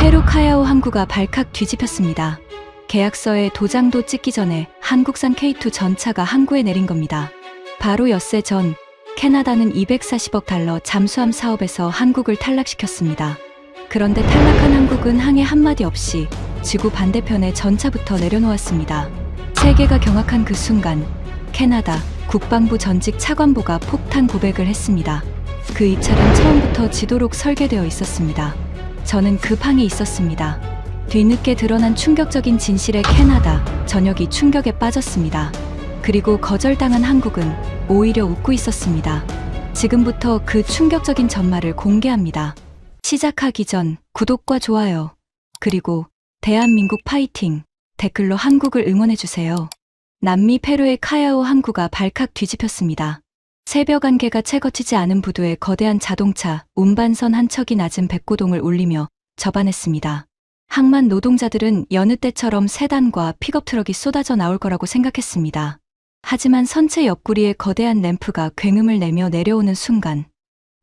페루 카야오 항구가 발칵 뒤집혔습니다. 계약서에 도장도 찍기 전에 한국산 K2 전차가 항구에 내린 겁니다. 바로 엿새 전 캐나다는 240억 달러 잠수함 사업에서 한국을 탈락시켰습니다. 그런데 탈락한 한국은 항해 한마디 없이 지구 반대편에 전차부터 내려놓았습니다. 세계가 경악한 그 순간 캐나다 국방부 전직 차관보가 폭탄 고백을 했습니다. 그 입찰은 처음부터 지도록 설계되어 있었습니다. 저는 그 방에 있었습니다. 뒤늦게 드러난 충격적인 진실에 캐나다 전역이 충격에 빠졌습니다. 그리고 거절당한 한국은 오히려 웃고 있었습니다. 지금부터 그 충격적인 전말을 공개합니다. 시작하기 전 구독과 좋아요, 그리고 대한민국 파이팅 댓글로 한국을 응원해주세요. 남미 페루의 카야오 항구가 발칵 뒤집혔습니다. 새벽 안개가 채 거치지 않은 부두에 거대한 자동차 운반선 한 척이 낮은 백고동을 울리며 접안했습니다. 항만 노동자들은 여느 때처럼 세단과 픽업 트럭이 쏟아져 나올 거라고 생각했습니다. 하지만 선체 옆구리에 거대한 램프가 굉음을 내며 내려오는 순간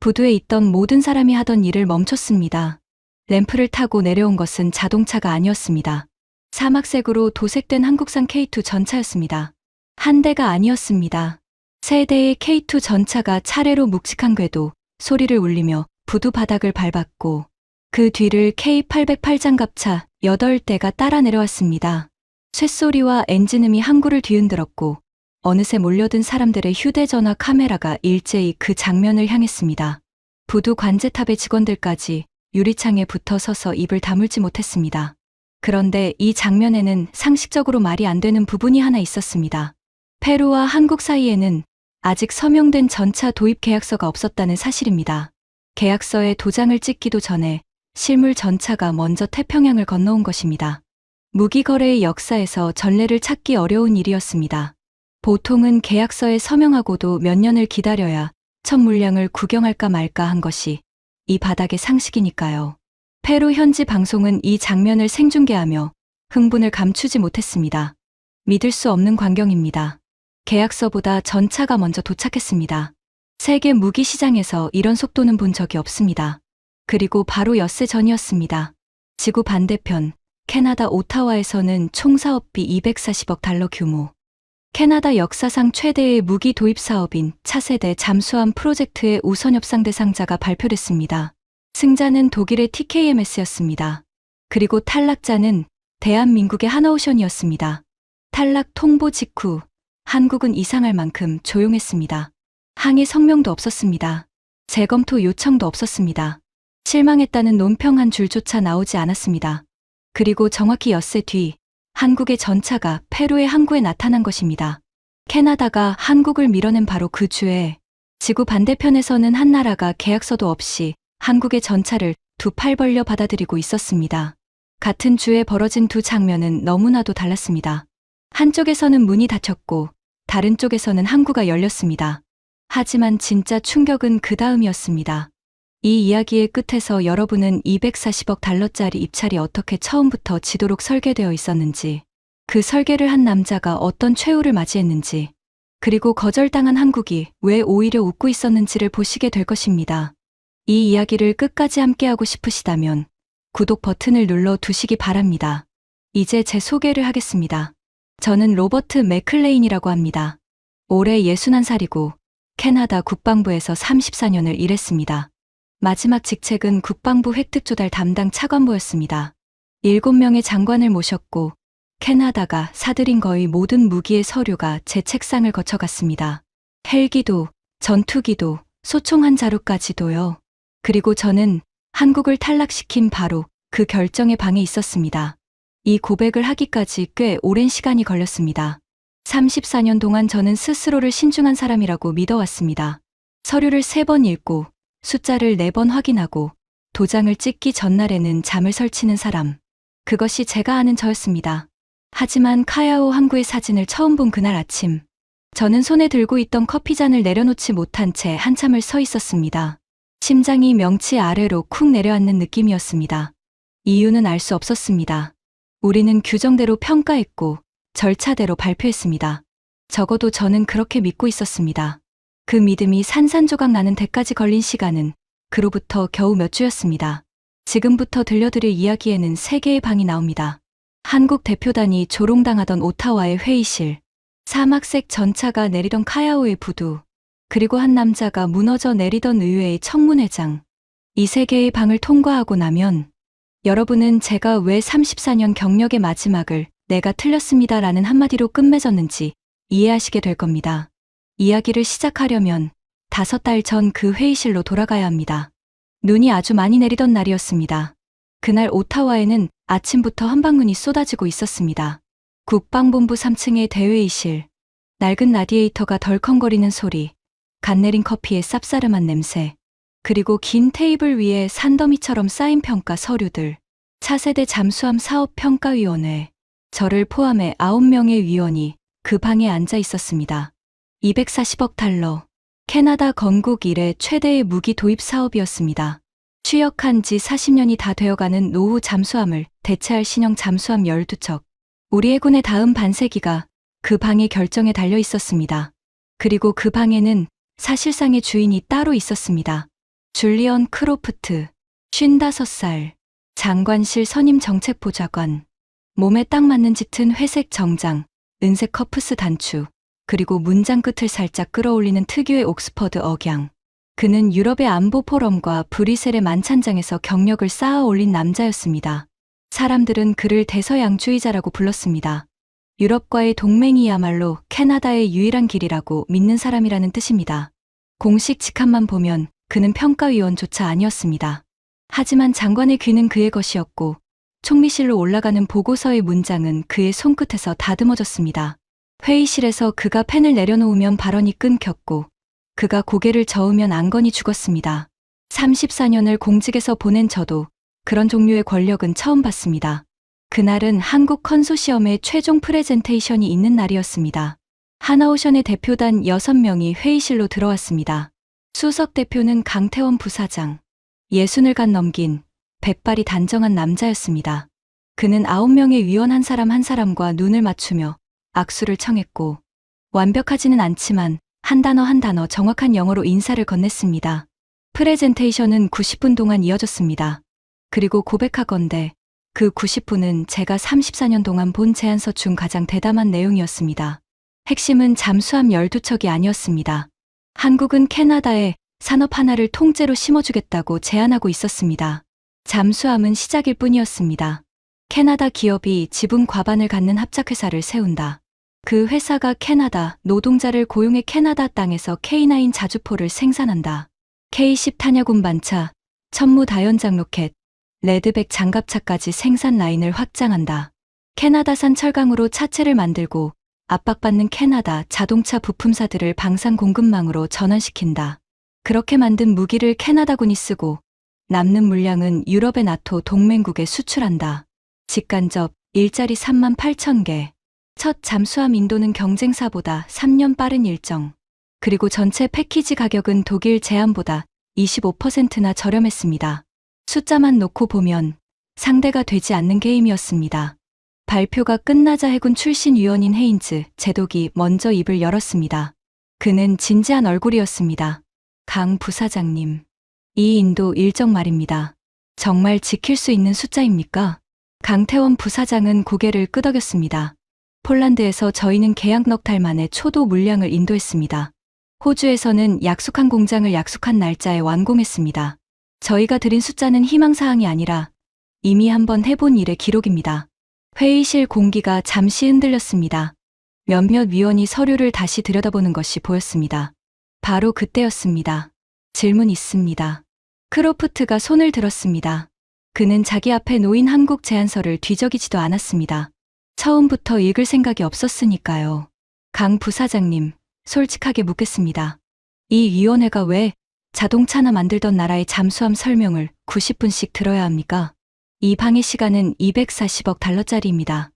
부두에 있던 모든 사람이 하던 일을 멈췄습니다. 램프를 타고 내려온 것은 자동차가 아니었습니다. 사막색으로 도색된 한국산 K2 전차였습니다. 한 대가 아니었습니다. 세 대의 K2 전차가 차례로 묵직한 궤도 소리를 울리며 부두 바닥을 밟았고 그 뒤를 K808 장갑차 8대가 따라 내려왔습니다. 쇳소리와 엔진음이 항구를 뒤흔들었고 어느새 몰려든 사람들의 휴대전화 카메라가 일제히 그 장면을 향했습니다. 부두 관제탑의 직원들까지 유리창에 붙어 서서 입을 다물지 못했습니다. 그런데 이 장면에는 상식적으로 말이 안 되는 부분이 하나 있었습니다. 페루와 한국 사이에는 아직 서명된 전차 도입 계약서가 없었다는 사실입니다. 계약서에 도장을 찍기도 전에 실물 전차가 먼저 태평양을 건너온 것입니다. 무기 거래의 역사에서 전례를 찾기 어려운 일이었습니다. 보통은 계약서에 서명하고도 몇 년을 기다려야 첫 물량을 구경할까 말까 한 것이 이 바닥의 상식이니까요. 페루 현지 방송은 이 장면을 생중계하며 흥분을 감추지 못했습니다. 믿을 수 없는 광경입니다. 계약서보다 전차가 먼저 도착했습니다. 세계 무기 시장에서 이런 속도는 본 적이 없습니다. 그리고 바로 엿새 전이었습니다. 지구 반대편 캐나다 오타와에서는 총 사업비 240억 달러 규모, 캐나다 역사상 최대의 무기 도입 사업인 차세대 잠수함 프로젝트의 우선 협상 대상자가 발표됐습니다. 승자는 독일의 TKMS였습니다. 그리고 탈락자는 대한민국의 하나오션이었습니다. 탈락 통보 직후 한국은 이상할 만큼 조용했습니다. 항의 성명도 없었습니다. 재검토 요청도 없었습니다. 실망했다는 논평 한 줄조차 나오지 않았습니다. 그리고 정확히 엿새 뒤 한국의 전차가 페루의 항구에 나타난 것입니다. 캐나다가 한국을 밀어낸 바로 그 주에 지구 반대편에서는 한 나라가 계약서도 없이 한국의 전차를 두 팔 벌려 받아들이고 있었습니다. 같은 주에 벌어진 두 장면은 너무나도 달랐습니다. 한쪽에서는 문이 닫혔고 다른 쪽에서는 항구가 열렸습니다. 하지만 진짜 충격은 그 다음이었습니다. 이 이야기의 끝에서 여러분은 240억 달러짜리 입찰이 어떻게 처음부터 지도록 설계되어 있었는지, 그 설계를 한 남자가 어떤 최후를 맞이했는지, 그리고 거절당한 한국이 왜 오히려 웃고 있었는지를 보시게 될 것입니다. 이 이야기를 끝까지 함께하고 싶으시다면 구독 버튼을 눌러 두시기 바랍니다. 이제 제 소개를 하겠습니다. 저는 로버트 맥클레인이라고 합니다. 올해 61살이고 캐나다 국방부에서 34년을 일했습니다. 마지막 직책은 국방부 획득조달 담당 차관보였습니다. 7명의 장관을 모셨고 캐나다가 사들인 거의 모든 무기의 서류가 제 책상을 거쳐갔습니다. 헬기도, 전투기도, 소총 한 자루까지도요. 그리고 저는 한국을 탈락시킨 바로 그 결정의 방에 있었습니다. 이 고백을 하기까지 꽤 오랜 시간이 걸렸습니다. 34년 동안 저는 스스로를 신중한 사람이라고 믿어왔습니다. 서류를 3번 읽고 숫자를 4번 확인하고 도장을 찍기 전날에는 잠을 설치는 사람. 그것이 제가 아는 저였습니다. 하지만 카야오 항구의 사진을 처음 본 그날 아침, 저는 손에 들고 있던 커피잔을 내려놓지 못한 채 한참을 서 있었습니다. 심장이 명치 아래로 쿵 내려앉는 느낌이었습니다. 이유는 알 수 없었습니다. 우리는 규정대로 평가했고 절차대로 발표했습니다. 적어도 저는 그렇게 믿고 있었습니다. 그 믿음이 산산조각 나는 데까지 걸린 시간은 그로부터 겨우 몇 주였습니다. 지금부터 들려드릴 이야기에는 3개의 방이 나옵니다. 한국 대표단이 조롱당하던 오타와의 회의실, 사막색 전차가 내리던 카야오의 부두, 그리고 한 남자가 무너져 내리던 의회의 청문회장. 이 3개의 방을 통과하고 나면 여러분은 제가 왜 34년 경력의 마지막을 내가 틀렸습니다라는 한마디로 끝맺었는지 이해하시게 될 겁니다. 이야기를 시작하려면 5달 전 그 회의실로 돌아가야 합니다. 눈이 아주 많이 내리던 날이었습니다. 그날 오타와에는 아침부터 한방눈이 쏟아지고 있었습니다. 국방본부 3층의 대회의실, 낡은 라디에이터가 덜컹거리는 소리, 갓 내린 커피의 쌉싸름한 냄새, 그리고 긴 테이블 위에 산더미처럼 쌓인 평가 서류들, 차세대 잠수함 사업평가위원회, 저를 포함해 9명의 위원이 그 방에 앉아 있었습니다. 240억 달러, 캐나다 건국 이래 최대의 무기 도입 사업이었습니다. 취역한 지 40년이 다 되어가는 노후 잠수함을 대체할 신형 잠수함 12척. 우리 해군의 다음 반세기가 그 방의 결정에 달려 있었습니다. 그리고 그 방에는 사실상의 주인이 따로 있었습니다. 줄리언 크로프트, 55살, 장관실 선임 정책보좌관, 몸에 딱 맞는 짙은 회색 정장, 은색 커프스 단추, 그리고 문장 끝을 살짝 끌어올리는 특유의 옥스퍼드 억양. 그는 유럽의 안보 포럼과 브뤼셀의 만찬장에서 경력을 쌓아 올린 남자였습니다. 사람들은 그를 대서양주의자라고 불렀습니다. 유럽과의 동맹이야말로 캐나다의 유일한 길이라고 믿는 사람이라는 뜻입니다. 공식 직함만 보면 그는 평가위원조차 아니었습니다. 하지만 장관의 귀는 그의 것이었고 총리실로 올라가는 보고서의 문장은 그의 손끝에서 다듬어졌습니다. 회의실에서 그가 펜을 내려놓으면 발언이 끊겼고 그가 고개를 저으면 안건이 죽었습니다. 34년을 공직에서 보낸 저도 그런 종류의 권력은 처음 봤습니다. 그날은 한국 컨소시엄의 최종 프레젠테이션이 있는 날이었습니다. 하나오션의 대표단 6명이 회의실로 들어왔습니다. 수석 대표는 강태원 부사장. 60을 간 넘긴 백발이 단정한 남자였습니다. 그는 9명의 위원 한 사람과 눈을 맞추며 악수를 청했고 완벽하지는 않지만 한 단어 한 단어 정확한 영어로 인사를 건넸습니다. 프레젠테이션은 90분 동안 이어졌습니다. 그리고 고백하건대 그 90분은 제가 34년 동안 본 제안서 중 가장 대담한 내용이었습니다. 핵심은 잠수함 12척이 아니었습니다. 한국은 캐나다에 산업 하나를 통째로 심어주겠다고 제안하고 있었습니다. 잠수함은 시작일 뿐이었습니다. 캐나다 기업이 지분 과반을 갖는 합작회사를 세운다. 그 회사가 캐나다 노동자를 고용해 캐나다 땅에서 K9 자주포를 생산한다. K10 탄약 운반차, 천무 다연장 로켓, 레드백 장갑차까지 생산 라인을 확장한다. 캐나다산 철강으로 차체를 만들고 압박받는 캐나다 자동차 부품사들을 방산 공급망으로 전환시킨다. 그렇게 만든 무기를 캐나다군이 쓰고 남는 물량은 유럽의 나토 동맹국에 수출한다. 직간접 일자리 38,000개. 첫 잠수함 인도는 경쟁사보다 3년 빠른 일정. 그리고 전체 패키지 가격은 독일 제안보다 25%나 저렴했습니다. 숫자만 놓고 보면 상대가 되지 않는 게임이었습니다. 발표가 끝나자 해군 출신 위원인 헤인즈 제독이 먼저 입을 열었습니다. 그는 진지한 얼굴이었습니다. 강 부사장님, 이 인도 일정 말입니다. 정말 지킬 수 있는 숫자입니까? 강태원 부사장은 고개를 끄덕였습니다. 폴란드에서 저희는 계약 넉 달 만에 초도 물량을 인도했습니다. 호주에서는 약속한 공장을 약속한 날짜에 완공했습니다. 저희가 드린 숫자는 희망사항이 아니라 이미 한번 해본 일의 기록입니다. 회의실 공기가 잠시 흔들렸습니다. 몇몇 위원이 서류를 다시 들여다보는 것이 보였습니다. 바로 그때였습니다. 질문 있습니다. 크로프트가 손을 들었습니다. 그는 자기 앞에 놓인 한국 제안서를 뒤적이지도 않았습니다. 처음부터 읽을 생각이 없었으니까요. 강 부사장님, 솔직하게 묻겠습니다. 이 위원회가 왜 자동차나 만들던 나라의 잠수함 설명을 90분씩 들어야 합니까? 이 방의 시간은 240억 달러짜리입니다.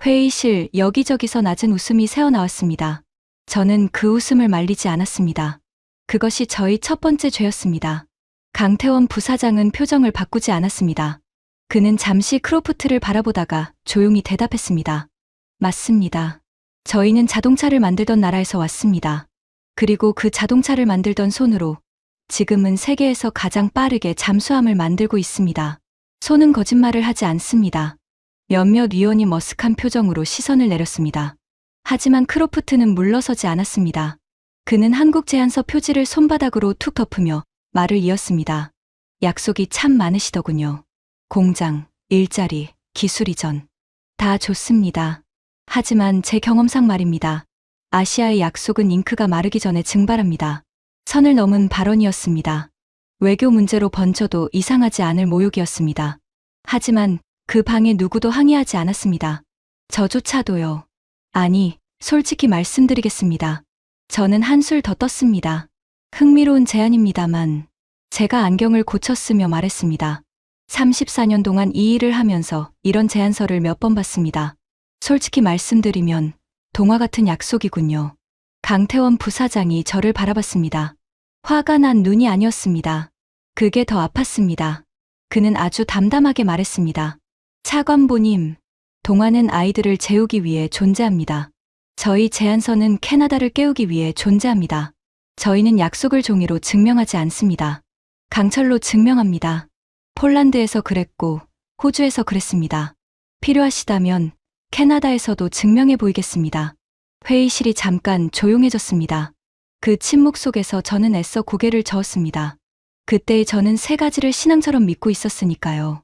회의실 여기저기서 낮은 웃음이 새어나왔습니다. 저는 그 웃음을 말리지 않았습니다. 그것이 저희 첫 번째 죄였습니다. 강태원 부사장은 표정을 바꾸지 않았습니다. 그는 잠시 크로프트를 바라보다가 조용히 대답했습니다. 맞습니다. 저희는 자동차를 만들던 나라에서 왔습니다. 그리고 그 자동차를 만들던 손으로 지금은 세계에서 가장 빠르게 잠수함을 만들고 있습니다. 손은 거짓말을 하지 않습니다. 몇몇 위원이 머쓱한 표정으로 시선을 내렸습니다. 하지만 크로프트는 물러서지 않았습니다. 그는 한국 제안서 표지를 손바닥으로 툭 덮으며 말을 이었습니다. 약속이 참 많으시더군요. 공장, 일자리, 기술 이전. 다 좋습니다. 하지만 제 경험상 말입니다. 아시아의 약속은 잉크가 마르기 전에 증발합니다. 선을 넘은 발언이었습니다. 외교 문제로 번져도 이상하지 않을 모욕이었습니다. 하지만 그 방에 누구도 항의하지 않았습니다. 저조차도요. 아니, 솔직히 말씀드리겠습니다. 저는 한술 더 떴습니다. 흥미로운 제안입니다만 제가 안경을 고쳤으며 말했습니다. 34년 동안 이 일을 하면서 이런 제안서를 몇 번 봤습니다. 솔직히 말씀드리면 동화 같은 약속이군요. 강태원 부사장이 저를 바라봤습니다. 화가 난 눈이 아니었습니다. 그게 더 아팠습니다. 그는 아주 담담하게 말했습니다. 차관보님, 동화는 아이들을 재우기 위해 존재합니다. 저희 제안서는 캐나다를 깨우기 위해 존재합니다. 저희는 약속을 종이로 증명하지 않습니다. 강철로 증명합니다. 폴란드에서 그랬고 호주에서 그랬습니다. 필요하시다면 캐나다에서도 증명해 보이겠습니다. 회의실이 잠깐 조용해졌습니다. 그 침묵 속에서 저는 애써 고개를 저었습니다. 그때의 저는 세 가지를 신앙처럼 믿고 있었으니까요.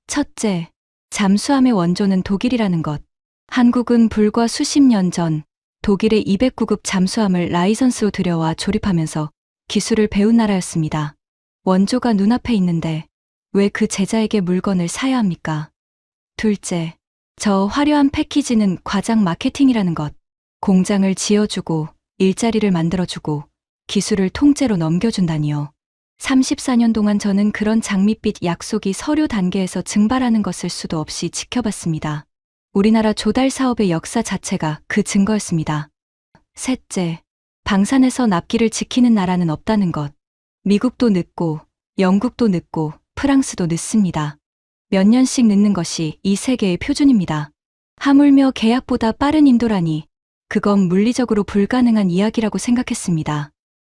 첫째, 잠수함의 원조는 독일이라는 것. 한국은 불과 수십 년 전 독일의 209급 잠수함을 라이선스로 들여와 조립하면서 기술을 배운 나라였습니다. 원조가 눈앞에 있는데 왜 그 제자에게 물건을 사야 합니까? 둘째, 저 화려한 패키지는 과장 마케팅이라는 것. 공장을 지어주고 일자리를 만들어주고 기술을 통째로 넘겨준다니요. 34년 동안 저는 그런 장밋빛 약속이 서류 단계에서 증발하는 것을 수도 없이 지켜봤습니다. 우리나라 조달 사업의 역사 자체가 그 증거였습니다. 셋째, 방산에서 납기를 지키는 나라는 없다는 것. 미국도 늦고 영국도 늦고 프랑스도 늦습니다. 몇 년씩 늦는 것이 이 세계의 표준입니다. 하물며 계약보다 빠른 인도라니 그건 물리적으로 불가능한 이야기라고 생각했습니다.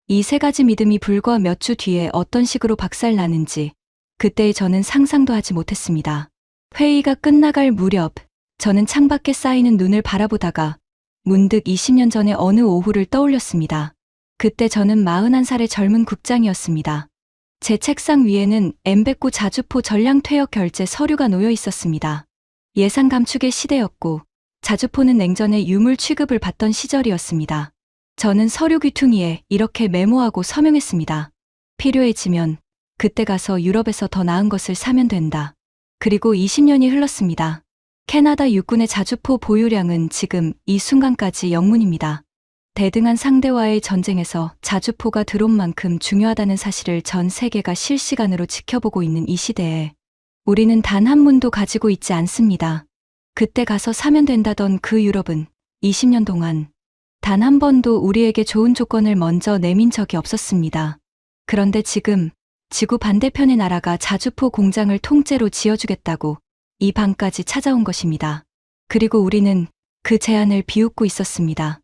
이 세 가지 믿음이 불과 몇 주 뒤에 어떤 식으로 박살나는지 그때의 저는 상상도 하지 못했습니다. 회의가 끝나갈 무렵 저는 창밖에 쌓이는 눈을 바라보다가 문득 20년 전의 어느 오후를 떠올렸습니다. 그때 저는 41살의 젊은 국장이었습니다. 제 책상 위에는 엠베코 자주포 전량 퇴역 결제 서류가 놓여 있었습니다. 예산 감축의 시대였고 자주포는 냉전의 유물 취급을 받던 시절이었습니다. 저는 서류 귀퉁이에 이렇게 메모하고 서명했습니다. 필요해지면 그때 가서 유럽에서 더 나은 것을 사면 된다. 그리고 20년이 흘렀습니다. 캐나다 육군의 자주포 보유량은 지금 이 순간까지 영문입니다. 대등한 상대와의 전쟁에서 자주포가 들어온 만큼 중요하다는 사실을 전 세계가 실시간으로 지켜보고 있는 이 시대에 우리는 단 한 문도 가지고 있지 않습니다. 그때 가서 사면 된다던 그 유럽은 20년 동안 단 한 번도 우리에게 좋은 조건을 먼저 내민 적이 없었습니다. 그런데 지금 지구 반대편의 나라가 자주포 공장을 통째로 지어주겠다고 이 방까지 찾아온 것입니다. 그리고 우리는 그 제안을 비웃고 있었습니다.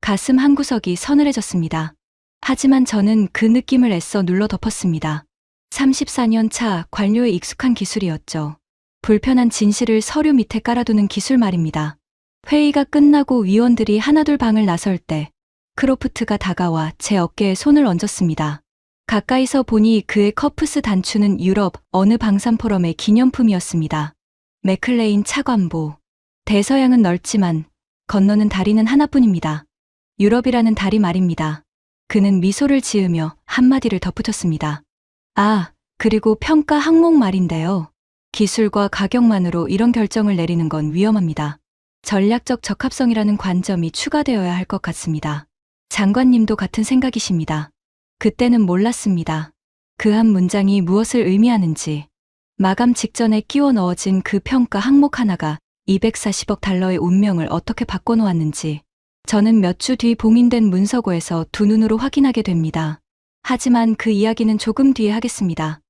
가슴 한구석이 서늘해졌습니다. 하지만 저는 그 느낌을 애써 눌러 덮었습니다. 34년 차 관료에 익숙한 기술이었죠. 불편한 진실을 서류 밑에 깔아두는 기술 말입니다. 회의가 끝나고 위원들이 하나둘 방을 나설 때 크로프트가 다가와 제 어깨에 손을 얹었습니다. 가까이서 보니 그의 커프스 단추는 유럽 어느 방산 포럼의 기념품이었습니다. 맥클레인 차관보. 대서양은 넓지만 건너는 다리는 하나뿐입니다. 유럽이라는 다리 말입니다. 그는 미소를 지으며 한마디를 덧붙였습니다. 아, 그리고 평가 항목 말인데요. 기술과 가격만으로 이런 결정을 내리는 건 위험합니다. 전략적 적합성이라는 관점이 추가되어야 할 것 같습니다. 장관님도 같은 생각이십니다. 그때는 몰랐습니다. 그 한 문장이 무엇을 의미하는지. 마감 직전에 끼워 넣어진 그 평가 항목 하나가 240억 달러의 운명을 어떻게 바꿔놓았는지. 저는 몇 주 뒤 봉인된 문서고에서 두 눈으로 확인하게 됩니다. 하지만 그 이야기는 조금 뒤에 하겠습니다.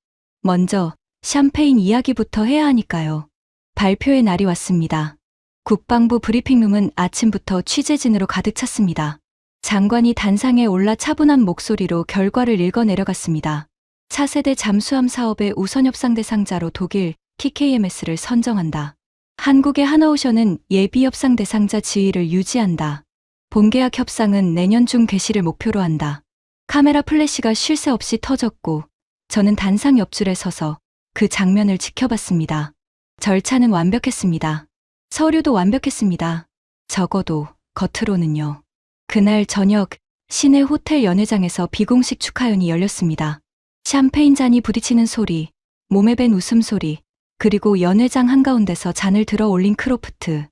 먼저 샴페인 이야기부터 해야 하니까요. 발표의 날이 왔습니다. 국방부 브리핑룸은 아침부터 취재진으로 가득 찼습니다. 장관이 단상에 올라 차분한 목소리로 결과를 읽어 내려갔습니다. 차세대 잠수함 사업의 우선 협상 대상자로 독일, TKMS를 선정한다. 한국의 하나오션은 예비 협상 대상자 지위를 유지한다. 본계약 협상은 내년 중 개시를 목표로 한다. 카메라 플래시가 쉴 새 없이 터졌고 저는 단상 옆줄에 서서 그 장면을 지켜봤습니다. 절차는 완벽했습니다. 서류도 완벽했습니다. 적어도 겉으로는요. 그날 저녁 시내 호텔 연회장에서 비공식 축하연이 열렸습니다. 샴페인 잔이 부딪히는 소리, 몸에 밴 웃음소리, 그리고 연회장 한가운데서 잔을 들어 올린 크로프트.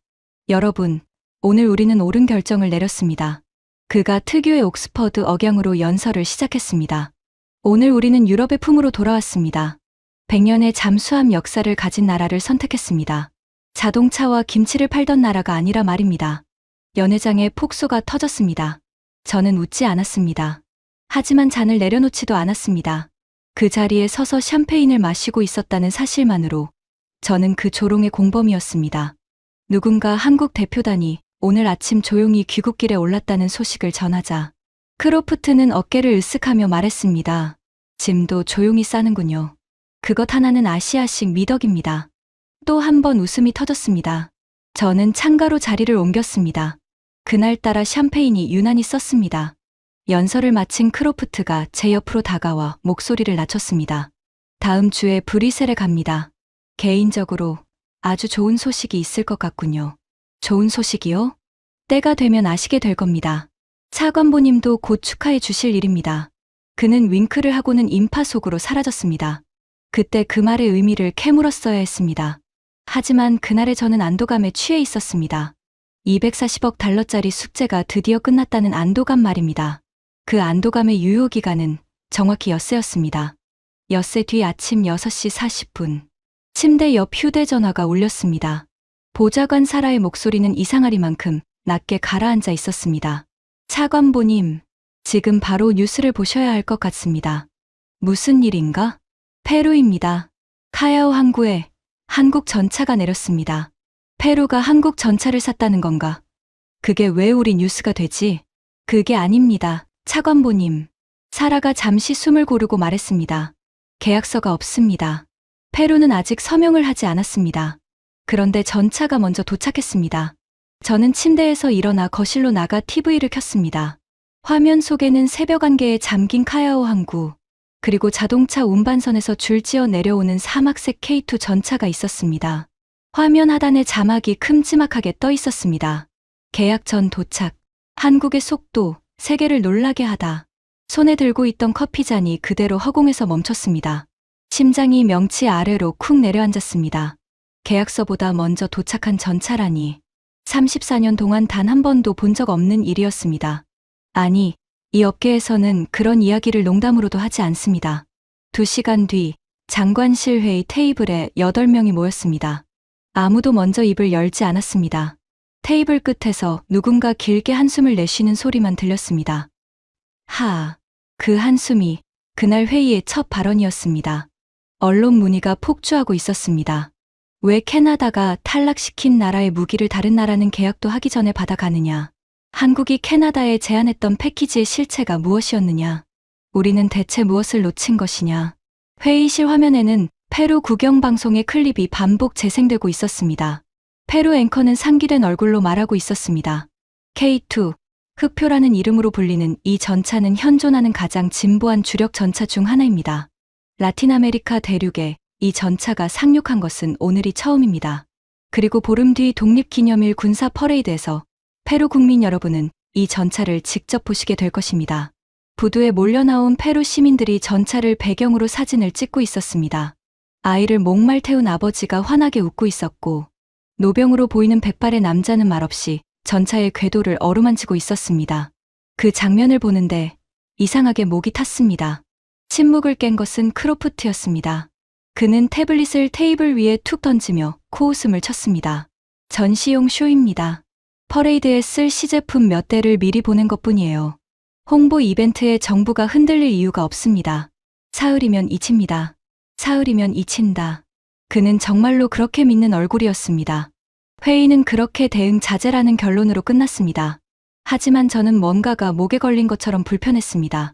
여러분, 오늘 우리는 옳은 결정을 내렸습니다. 그가 특유의 옥스퍼드 억양으로 연설을 시작했습니다. 오늘 우리는 유럽의 품으로 돌아왔습니다. 100년의 잠수함 역사를 가진 나라를 선택했습니다. 자동차와 김치를 팔던 나라가 아니라 말입니다. 연회장에 폭소가 터졌습니다. 저는 웃지 않았습니다. 하지만 잔을 내려놓지도 않았습니다. 그 자리에 서서 샴페인을 마시고 있었다는 사실만으로 저는 그 조롱의 공범이었습니다. 누군가 한국 대표단이 오늘 아침 조용히 귀국길에 올랐다는 소식을 전하자 크로프트는 어깨를 으쓱하며 말했습니다. 짐도 조용히 싸는군요. 그것 하나는 아시아식 미덕입니다. 또 한 번 웃음이 터졌습니다. 저는 창가로 자리를 옮겼습니다. 그날따라 샴페인이 유난히 썼습니다. 연설을 마친 크로프트가 제 옆으로 다가와 목소리를 낮췄습니다. 다음 주에 브뤼셀에 갑니다. 개인적으로 아주 좋은 소식이 있을 것 같군요. 좋은 소식이요? 때가 되면 아시게 될 겁니다. 차관보님도 곧 축하해 주실 일입니다. 그는 윙크를 하고는 인파 속으로 사라졌습니다. 그때 그 말의 의미를 캐물었어야 했습니다. 하지만 그날의 저는 안도감에 취해 있었습니다. 240억 달러짜리 숙제가 드디어 끝났다는 안도감 말입니다. 그 안도감의 유효기간은 정확히 엿새였습니다. 엿새 뒤 아침 6시 40분. 침대 옆 휴대전화가 울렸습니다. 보좌관 사라의 목소리는 이상하리만큼 낮게 가라앉아 있었습니다. 차관보님, 지금 바로 뉴스를 보셔야 할 것 같습니다. 무슨 일인가? 페루입니다. 카야오 항구에 한국 전차가 내렸습니다. 페루가 한국 전차를 샀다는 건가? 그게 왜 우리 뉴스가 되지? 그게 아닙니다. 차관보님. 사라가 잠시 숨을 고르고 말했습니다. 계약서가 없습니다. 페루는 아직 서명을 하지 않았습니다. 그런데 전차가 먼저 도착했습니다. 저는 침대에서 일어나 거실로 나가 TV를 켰습니다. 화면 속에는 새벽 안개에 잠긴 카야오 항구, 그리고 자동차 운반선에서 줄지어 내려오는 사막색 K2 전차가 있었습니다. 화면 하단에 자막이 큼지막하게 떠 있었습니다. 계약 전 도착. 한국의 속도, 세계를 놀라게 하다. 손에 들고 있던 커피잔이 그대로 허공에서 멈췄습니다. 심장이 명치 아래로 쿵 내려앉았습니다. 계약서보다 먼저 도착한 전차라니. 34년 동안 단 한 번도 본 적 없는 일이었습니다. 아니, 이 업계에서는 그런 이야기를 농담으로도 하지 않습니다. 2시간 뒤 장관실 회의 테이블에 8명이 모였습니다. 아무도 먼저 입을 열지 않았습니다. 테이블 끝에서 누군가 길게 한숨을 내쉬는 소리만 들렸습니다. 그 한숨이 그날 회의의 첫 발언이었습니다. 언론 문의가 폭주하고 있었습니다. 왜 캐나다가 탈락시킨 나라의 무기를 다른 나라는 계약도 하기 전에 받아가느냐? 한국이 캐나다에 제안했던 패키지의 실체가 무엇이었느냐? 우리는 대체 무엇을 놓친 것이냐? 회의실 화면에는 페루 국영방송의 클립이 반복 재생되고 있었습니다. 페루 앵커는 상기된 얼굴로 말하고 있었습니다. K2, 흑표라는 이름으로 불리는 이 전차는 현존하는 가장 진보한 주력 전차 중 하나입니다. 라틴 아메리카 대륙에 이 전차가 상륙한 것은 오늘이 처음입니다. 그리고 보름 뒤 독립기념일 군사 퍼레이드에서 페루 국민 여러분은 이 전차를 직접 보시게 될 것입니다. 부두에 몰려나온 페루 시민들이 전차를 배경으로 사진을 찍고 있었습니다. 아이를 목말 태운 아버지가 환하게 웃고 있었고 노병으로 보이는 백발의 남자는 말없이 전차의 궤도를 어루만지고 있었습니다. 그 장면을 보는데 이상하게 목이 탔습니다. 침묵을 깬 것은 크로프트였습니다. 그는 태블릿을 테이블 위에 툭 던지며 코웃음을 쳤습니다. 전시용 쇼입니다. 퍼레이드에 쓸 시제품 몇 대를 미리 보낸 것뿐이에요. 홍보 이벤트에 정부가 흔들릴 이유가 없습니다. 사흘이면 잊힙니다. 사흘이면 잊힌다. 그는 정말로 그렇게 믿는 얼굴이었습니다. 회의는 그렇게 대응 자제라는 결론으로 끝났습니다. 하지만 저는 뭔가가 목에 걸린 것처럼 불편했습니다.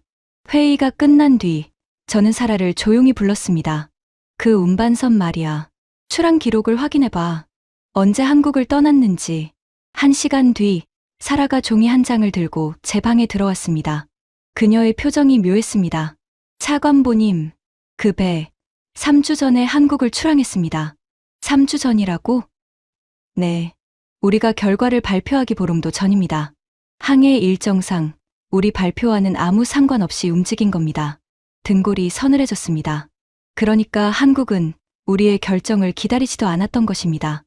회의가 끝난 뒤 저는 사라를 조용히 불렀습니다. 그 운반선 말이야. 출항 기록을 확인해봐. 언제 한국을 떠났는지. 1시간 뒤, 사라가 종이 한 장을 들고 제 방에 들어왔습니다. 그녀의 표정이 묘했습니다. 차관보님, 그 배, 3주 전에 한국을 출항했습니다. 3주 전이라고? 네. 우리가 결과를 발표하기 보름도 전입니다. 항해 일정상 우리 발표와는 아무 상관없이 움직인 겁니다. 등골이 서늘해졌습니다. 그러니까 한국은 우리의 결정을 기다리지도 않았던 것입니다.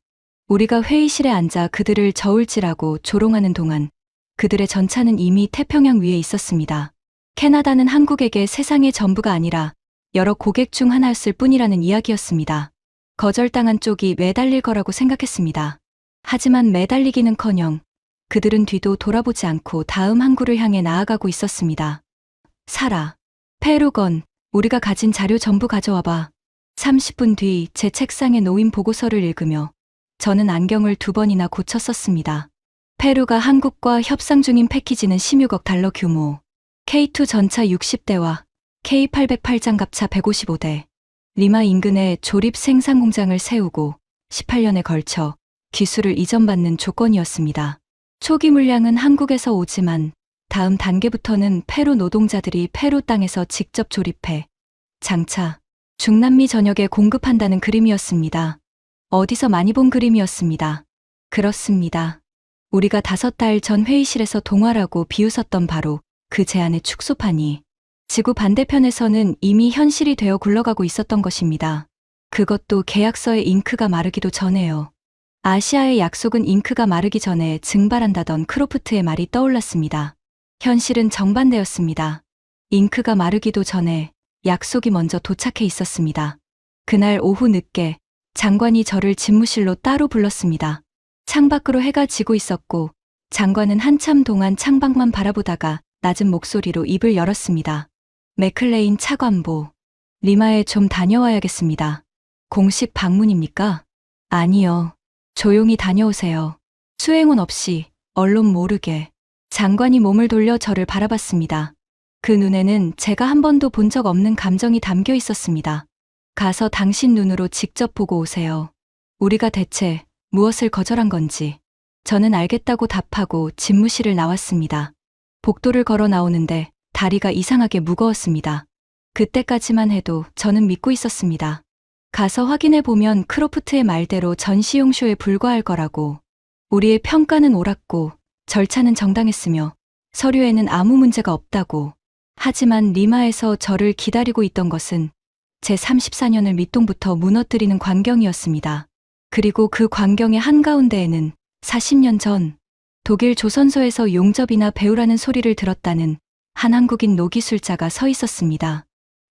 우리가 회의실에 앉아 그들을 저울질하고 조롱하는 동안 그들의 전차는 이미 태평양 위에 있었습니다. 캐나다는 한국에게 세상의 전부가 아니라 여러 고객 중 하나였을 뿐이라는 이야기였습니다. 거절당한 쪽이 매달릴 거라고 생각했습니다. 하지만 매달리기는커녕 그들은 뒤도 돌아보지 않고 다음 항구를 향해 나아가고 있었습니다. 사라, 페루건, 우리가 가진 자료 전부 가져와봐. 30분 뒤 제 책상에 놓인 보고서를 읽으며 저는 안경을 2번이나 고쳐 썼습니다. 페루가 한국과 협상 중인 패키지는 16억 달러 규모, K2 전차 60대와 K808 장갑차 155대, 리마 인근에 조립 생산 공장을 세우고 18년에 걸쳐 기술을 이전받는 조건이었습니다. 초기 물량은 한국에서 오지만 다음 단계부터는 페루 노동자들이 페루 땅에서 직접 조립해 장차 중남미 전역에 공급한다는 그림이었습니다. 어디서 많이 본 그림이었습니다. 그렇습니다. 우리가 5달 전 회의실에서 동화라고 비웃었던 바로 그 제안의 축소판이 지구 반대편에서는 이미 현실이 되어 굴러가고 있었던 것입니다. 그것도 계약서의 잉크가 마르기도 전에요. 아시아의 약속은 잉크가 마르기 전에 증발한다던 크로프트의 말이 떠올랐습니다. 현실은 정반대였습니다. 잉크가 마르기도 전에 약속이 먼저 도착해 있었습니다. 그날 오후 늦게 장관이 저를 집무실로 따로 불렀습니다. 창밖으로 해가 지고 있었고 장관은 한참 동안 창밖만 바라보다가 낮은 목소리로 입을 열었습니다. 맥클레인 차관보, 리마에 좀 다녀와야겠습니다. 공식 방문입니까? 아니요. 조용히 다녀오세요. 수행원 없이, 언론 모르게. 장관이 몸을 돌려 저를 바라봤습니다. 그 눈에는 제가 한 번도 본 적 없는 감정이 담겨 있었습니다. 가서 당신 눈으로 직접 보고 오세요. 우리가 대체 무엇을 거절한 건지. 저는 알겠다고 답하고 집무실을 나왔습니다. 복도를 걸어 나오는데 다리가 이상하게 무거웠습니다. 그때까지만 해도 저는 믿고 있었습니다. 가서 확인해 보면 크로프트의 말대로 전시용 쇼에 불과할 거라고. 우리의 평가는 옳았고 절차는 정당했으며 서류에는 아무 문제가 없다고. 하지만 리마에서 저를 기다리고 있던 것은 제 34년을 밑동부터 무너뜨리는 광경이었습니다. 그리고 그 광경의 한가운데에는 40년 전 독일 조선소에서 용접이나 배우라는 소리를 들었다는 한 한국인 노기술자가 서 있었습니다.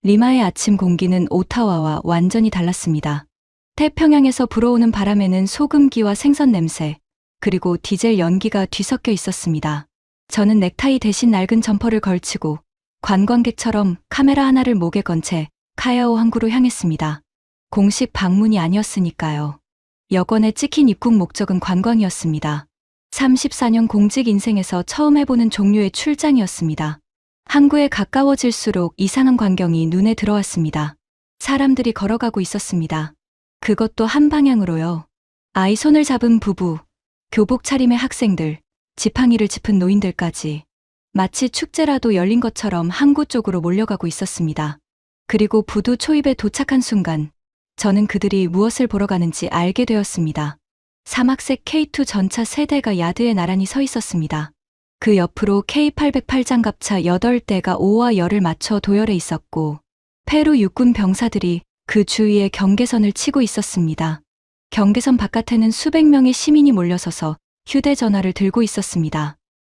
리마의 아침 공기는 오타와와 완전히 달랐습니다. 태평양에서 불어오는 바람에는 소금기와 생선 냄새, 그리고 디젤 연기가 뒤섞여 있었습니다. 저는 넥타이 대신 낡은 점퍼를 걸치고 관광객처럼 카메라 하나를 목에 건 채 카야오 항구로 향했습니다. 공식 방문이 아니었으니까요. 여권에 찍힌 입국 목적은 관광이었습니다. 34년 공직 인생에서 처음 해보는 종류의 출장이었습니다. 항구에 가까워질수록 이상한 광경이 눈에 들어왔습니다. 사람들이 걸어가고 있었습니다. 그것도 한 방향으로요. 아이 손을 잡은 부부, 교복 차림의 학생들, 지팡이를 짚은 노인들까지 마치 축제라도 열린 것처럼 항구 쪽으로 몰려가고 있었습니다. 그리고 부두 초입에 도착한 순간 저는 그들이 무엇을 보러 가는지 알게 되었습니다. 사막색 K2 전차 3대가 야드에 나란히 서 있었습니다. 그 옆으로 K808 장갑차 8대가 오와 열을 맞춰 도열해 있었고 페루 육군 병사들이 그 주위에 경계선을 치고 있었습니다. 경계선 바깥에는 수백 명의 시민이 몰려서서 휴대전화를 들고 있었습니다.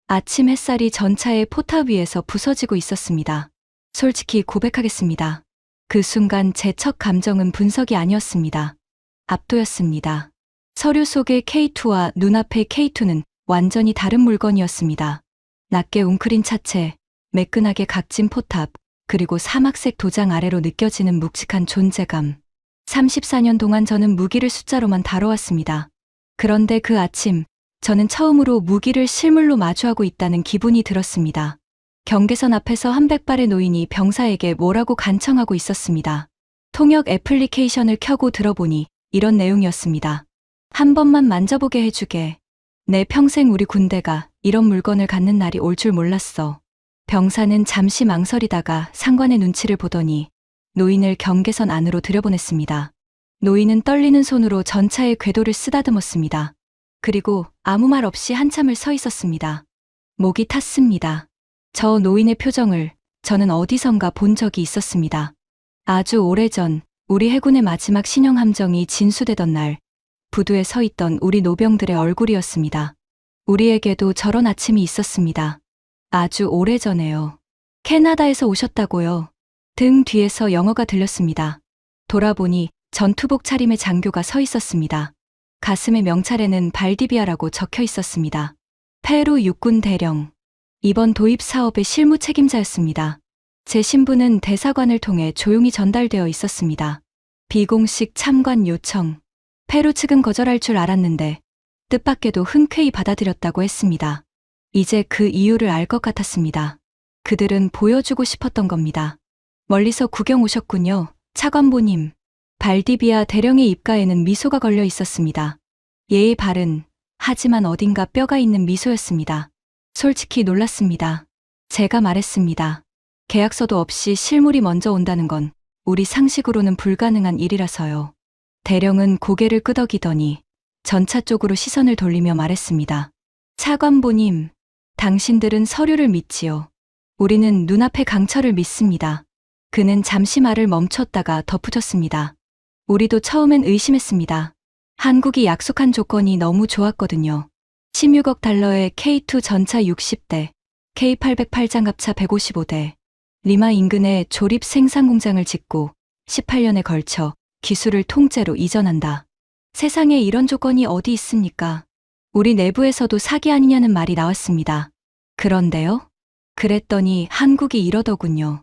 아침 햇살이 전차의 포탑 위에서 부서지고 있었습니다. 솔직히 고백하겠습니다. 그 순간 제 첫 감정은 분석이 아니었습니다. 압도였습니다. 서류 속의 K2와 눈앞의 K2는 완전히 다른 물건이었습니다. 낮게 웅크린 차체, 매끈하게 각진 포탑, 그리고 사막색 도장 아래로 느껴지는 묵직한 존재감. 34년 동안 저는 무기를 숫자로만 다뤄왔습니다. 그런데 그 아침, 저는 처음으로 무기를 실물로 마주하고 있다는 기분이 들었습니다. 경계선 앞에서 한 100발의 노인이 병사에게 뭐라고 간청하고 있었습니다. 통역 애플리케이션을 켜고 들어보니 이런 내용이었습니다. 한 번만 만져보게 해주게. 내 평생 우리 군대가 이런 물건을 갖는 날이 올 줄 몰랐어. 병사는 잠시 망설이다가 상관의 눈치를 보더니 노인을 경계선 안으로 들여보냈습니다. 노인은 떨리는 손으로 전차의 궤도를 쓰다듬었습니다. 그리고 아무 말 없이 한참을 서 있었습니다. 목이 탔습니다. 저 노인의 표정을 저는 어디선가 본 적이 있었습니다. 아주 오래전 우리 해군의 마지막 신형 함정이 진수되던 날 부두에 서 있던 우리 노병들의 얼굴이었습니다. 우리에게도 저런 아침이 있었습니다. 아주 오래전에요. 캐나다에서 오셨다고요. 등 뒤에서 영어가 들렸습니다. 돌아보니 전투복 차림의 장교가 서 있었습니다. 가슴의 명찰에는 발디비아라고 적혀 있었습니다. 페루 육군 대령. 이번 도입 사업의 실무 책임자였습니다. 제 신분은 대사관을 통해 조용히 전달되어 있었습니다. 비공식 참관 요청. 페루 측은 거절할 줄 알았는데 뜻밖에도 흔쾌히 받아들였다고 했습니다. 이제 그 이유를 알 것 같았습니다. 그들은 보여주고 싶었던 겁니다. 멀리서 구경 오셨군요. 차관보님. 발디비아 대령의 입가에는 미소가 걸려 있었습니다. 예의 바른, 하지만 어딘가 뼈가 있는 미소였습니다. 솔직히 놀랐습니다. 제가 말했습니다. 계약서도 없이 실물이 먼저 온다는 건 우리 상식으로는 불가능한 일이라서요. 대령은 고개를 끄덕이더니 전차 쪽으로 시선을 돌리며 말했습니다. 차관보님, 당신들은 서류를 믿지요. 우리는 눈앞의 강철을 믿습니다. 그는 잠시 말을 멈췄다가 덧붙였습니다. 우리도 처음엔 의심했습니다. 한국이 약속한 조건이 너무 좋았거든요. 16억 달러의 K2 전차 60대, K808 장갑차 155대, 리마 인근에 조립 생산 공장을 짓고 18년에 걸쳐 기술을 통째로 이전한다. 세상에 이런 조건이 어디 있습니까? 우리 내부에서도 사기 아니냐는 말이 나왔습니다. 그런데요? 그랬더니 한국이 이러더군요.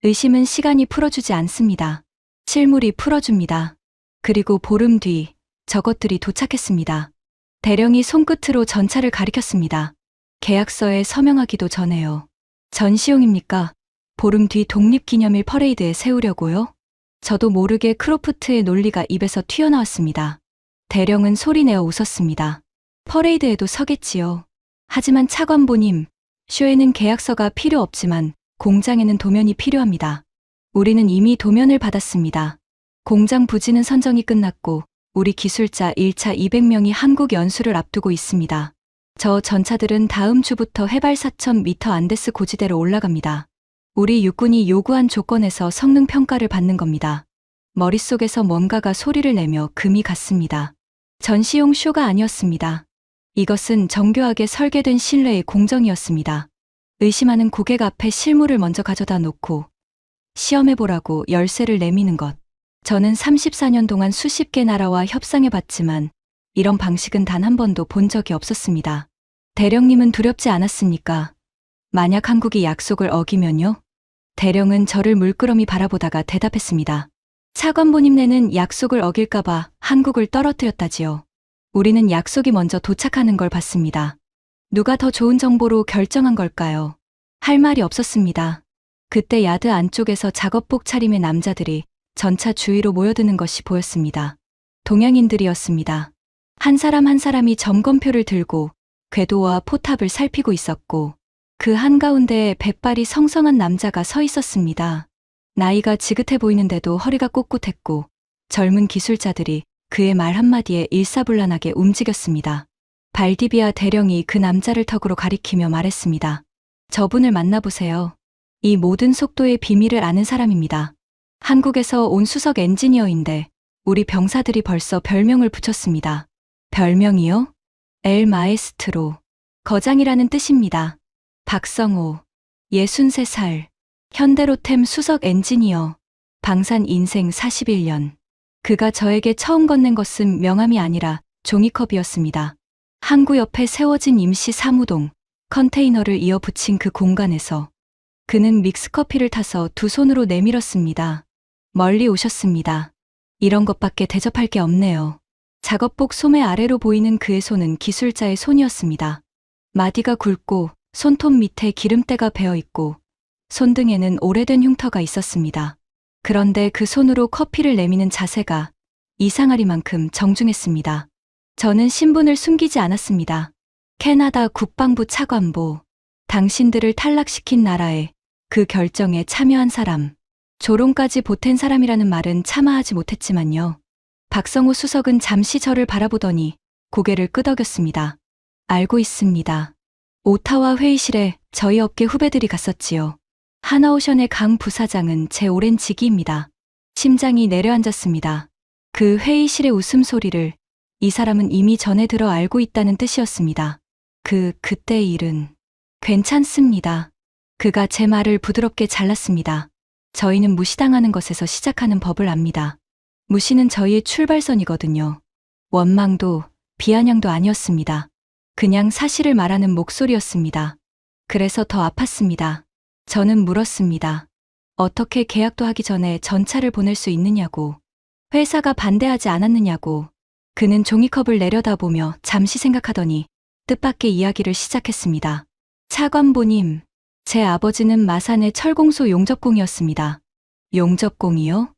의심은 시간이 풀어주지 않습니다. 실물이 풀어줍니다. 그리고 보름 뒤 저것들이 도착했습니다. 대령이 손끝으로 전차를 가리켰습니다. 계약서에 서명하기도 전에요. 전시용입니까? 보름 뒤 독립기념일 퍼레이드에 세우려고요? 저도 모르게 크로프트의 논리가 입에서 튀어나왔습니다. 대령은 소리내어 웃었습니다. 퍼레이드에도 서겠지요. 하지만 차관보님, 쇼에는 계약서가 필요 없지만 공장에는 도면이 필요합니다. 우리는 이미 도면을 받았습니다. 공장 부지는 선정이 끝났고 우리 기술자 1차 200명이 한국 연수를 앞두고 있습니다. 저 전차들은 다음 주부터 해발 4,000m 안데스 고지대로 올라갑니다. 우리 육군이 요구한 조건에서 성능 평가를 받는 겁니다. 머릿속에서 뭔가가 소리를 내며 금이 갔습니다. 전시용 쇼가 아니었습니다. 이것은 정교하게 설계된 신뢰의 공정이었습니다. 의심하는 고객 앞에 실물을 먼저 가져다 놓고 시험해보라고 열쇠를 내미는 것. 저는 34년 동안 수십 개 나라와 협상해봤지만 이런 방식은 단 한 번도 본 적이 없었습니다. 대령님은 두렵지 않았습니까? 만약 한국이 약속을 어기면요? 대령은 저를 물끄러미 바라보다가 대답했습니다. 차관보님네는 약속을 어길까봐 한국을 떨어뜨렸다지요. 우리는 약속이 먼저 도착하는 걸 봤습니다. 누가 더 좋은 정보로 결정한 걸까요? 할 말이 없었습니다. 그때 야드 안쪽에서 작업복 차림의 남자들이 전차 주위로 모여드는 것이 보였습니다. 동양인들이었습니다. 한 사람 한 사람이 점검표를 들고 궤도와 포탑을 살피고 있었고 그 한가운데에 백발이 성성한 남자가 서 있었습니다. 나이가 지긋해 보이는데도 허리가 꼿꼿했고 젊은 기술자들이 그의 말 한마디에 일사불란하게 움직였습니다. 발디비아 대령이 그 남자를 턱으로 가리키며 말했습니다. 저분을 만나보세요. 이 모든 속도의 비밀을 아는 사람입니다. 한국에서 온 수석 엔지니어인데 우리 병사들이 벌써 별명을 붙였습니다. 별명이요? 엘 마에스트로. 거장이라는 뜻입니다. 박성호. 63살. 현대로템 수석 엔지니어. 방산 인생 41년. 그가 저에게 처음 건넨 것은 명함이 아니라 종이컵이었습니다. 항구 옆에 세워진 임시 사무동, 컨테이너를 이어 붙인 그 공간에서 그는 믹스커피를 타서 두 손으로 내밀었습니다. 멀리 오셨습니다. 이런 것밖에 대접할 게 없네요. 작업복 소매 아래로 보이는 그의 손은 기술자의 손이었습니다. 마디가 굵고 손톱 밑에 기름때가 배어있고 손등에는 오래된 흉터가 있었습니다. 그런데 그 손으로 커피를 내미는 자세가 이상하리만큼 정중했습니다. 저는 신분을 숨기지 않았습니다. 캐나다 국방부 차관보, 당신들을 탈락시킨 나라에 그 결정에 참여한 사람, 조롱까지 보탠 사람이라는 말은 차마하지 못했지만요. 박성호 수석은 잠시 저를 바라보더니 고개를 끄덕였습니다. 알고 있습니다. 오타와 회의실에 저희 업계 후배들이 갔었지요. 하나오션의 강 부사장은 제 오랜 지기입니다. 심장이 내려앉았습니다. 그 회의실의 웃음소리를 이 사람은 이미 전에 들어 알고 있다는 뜻이었습니다. 그때의 일은 괜찮습니다. 그가 제 말을 부드럽게 잘랐습니다. 저희는 무시당하는 것에서 시작하는 법을 압니다. 무시는 저희의 출발선이거든요. 원망도 비아냥도 아니었습니다. 그냥 사실을 말하는 목소리였습니다. 그래서 더 아팠습니다. 저는 물었습니다. 어떻게 계약도 하기 전에 전차를 보낼 수 있느냐고. 회사가 반대하지 않았느냐고. 그는 종이컵을 내려다보며 잠시 생각하더니 뜻밖의 이야기를 시작했습니다. 차관보님, 제 아버지는 마산의 철공소 용접공이었습니다. 용접공이요?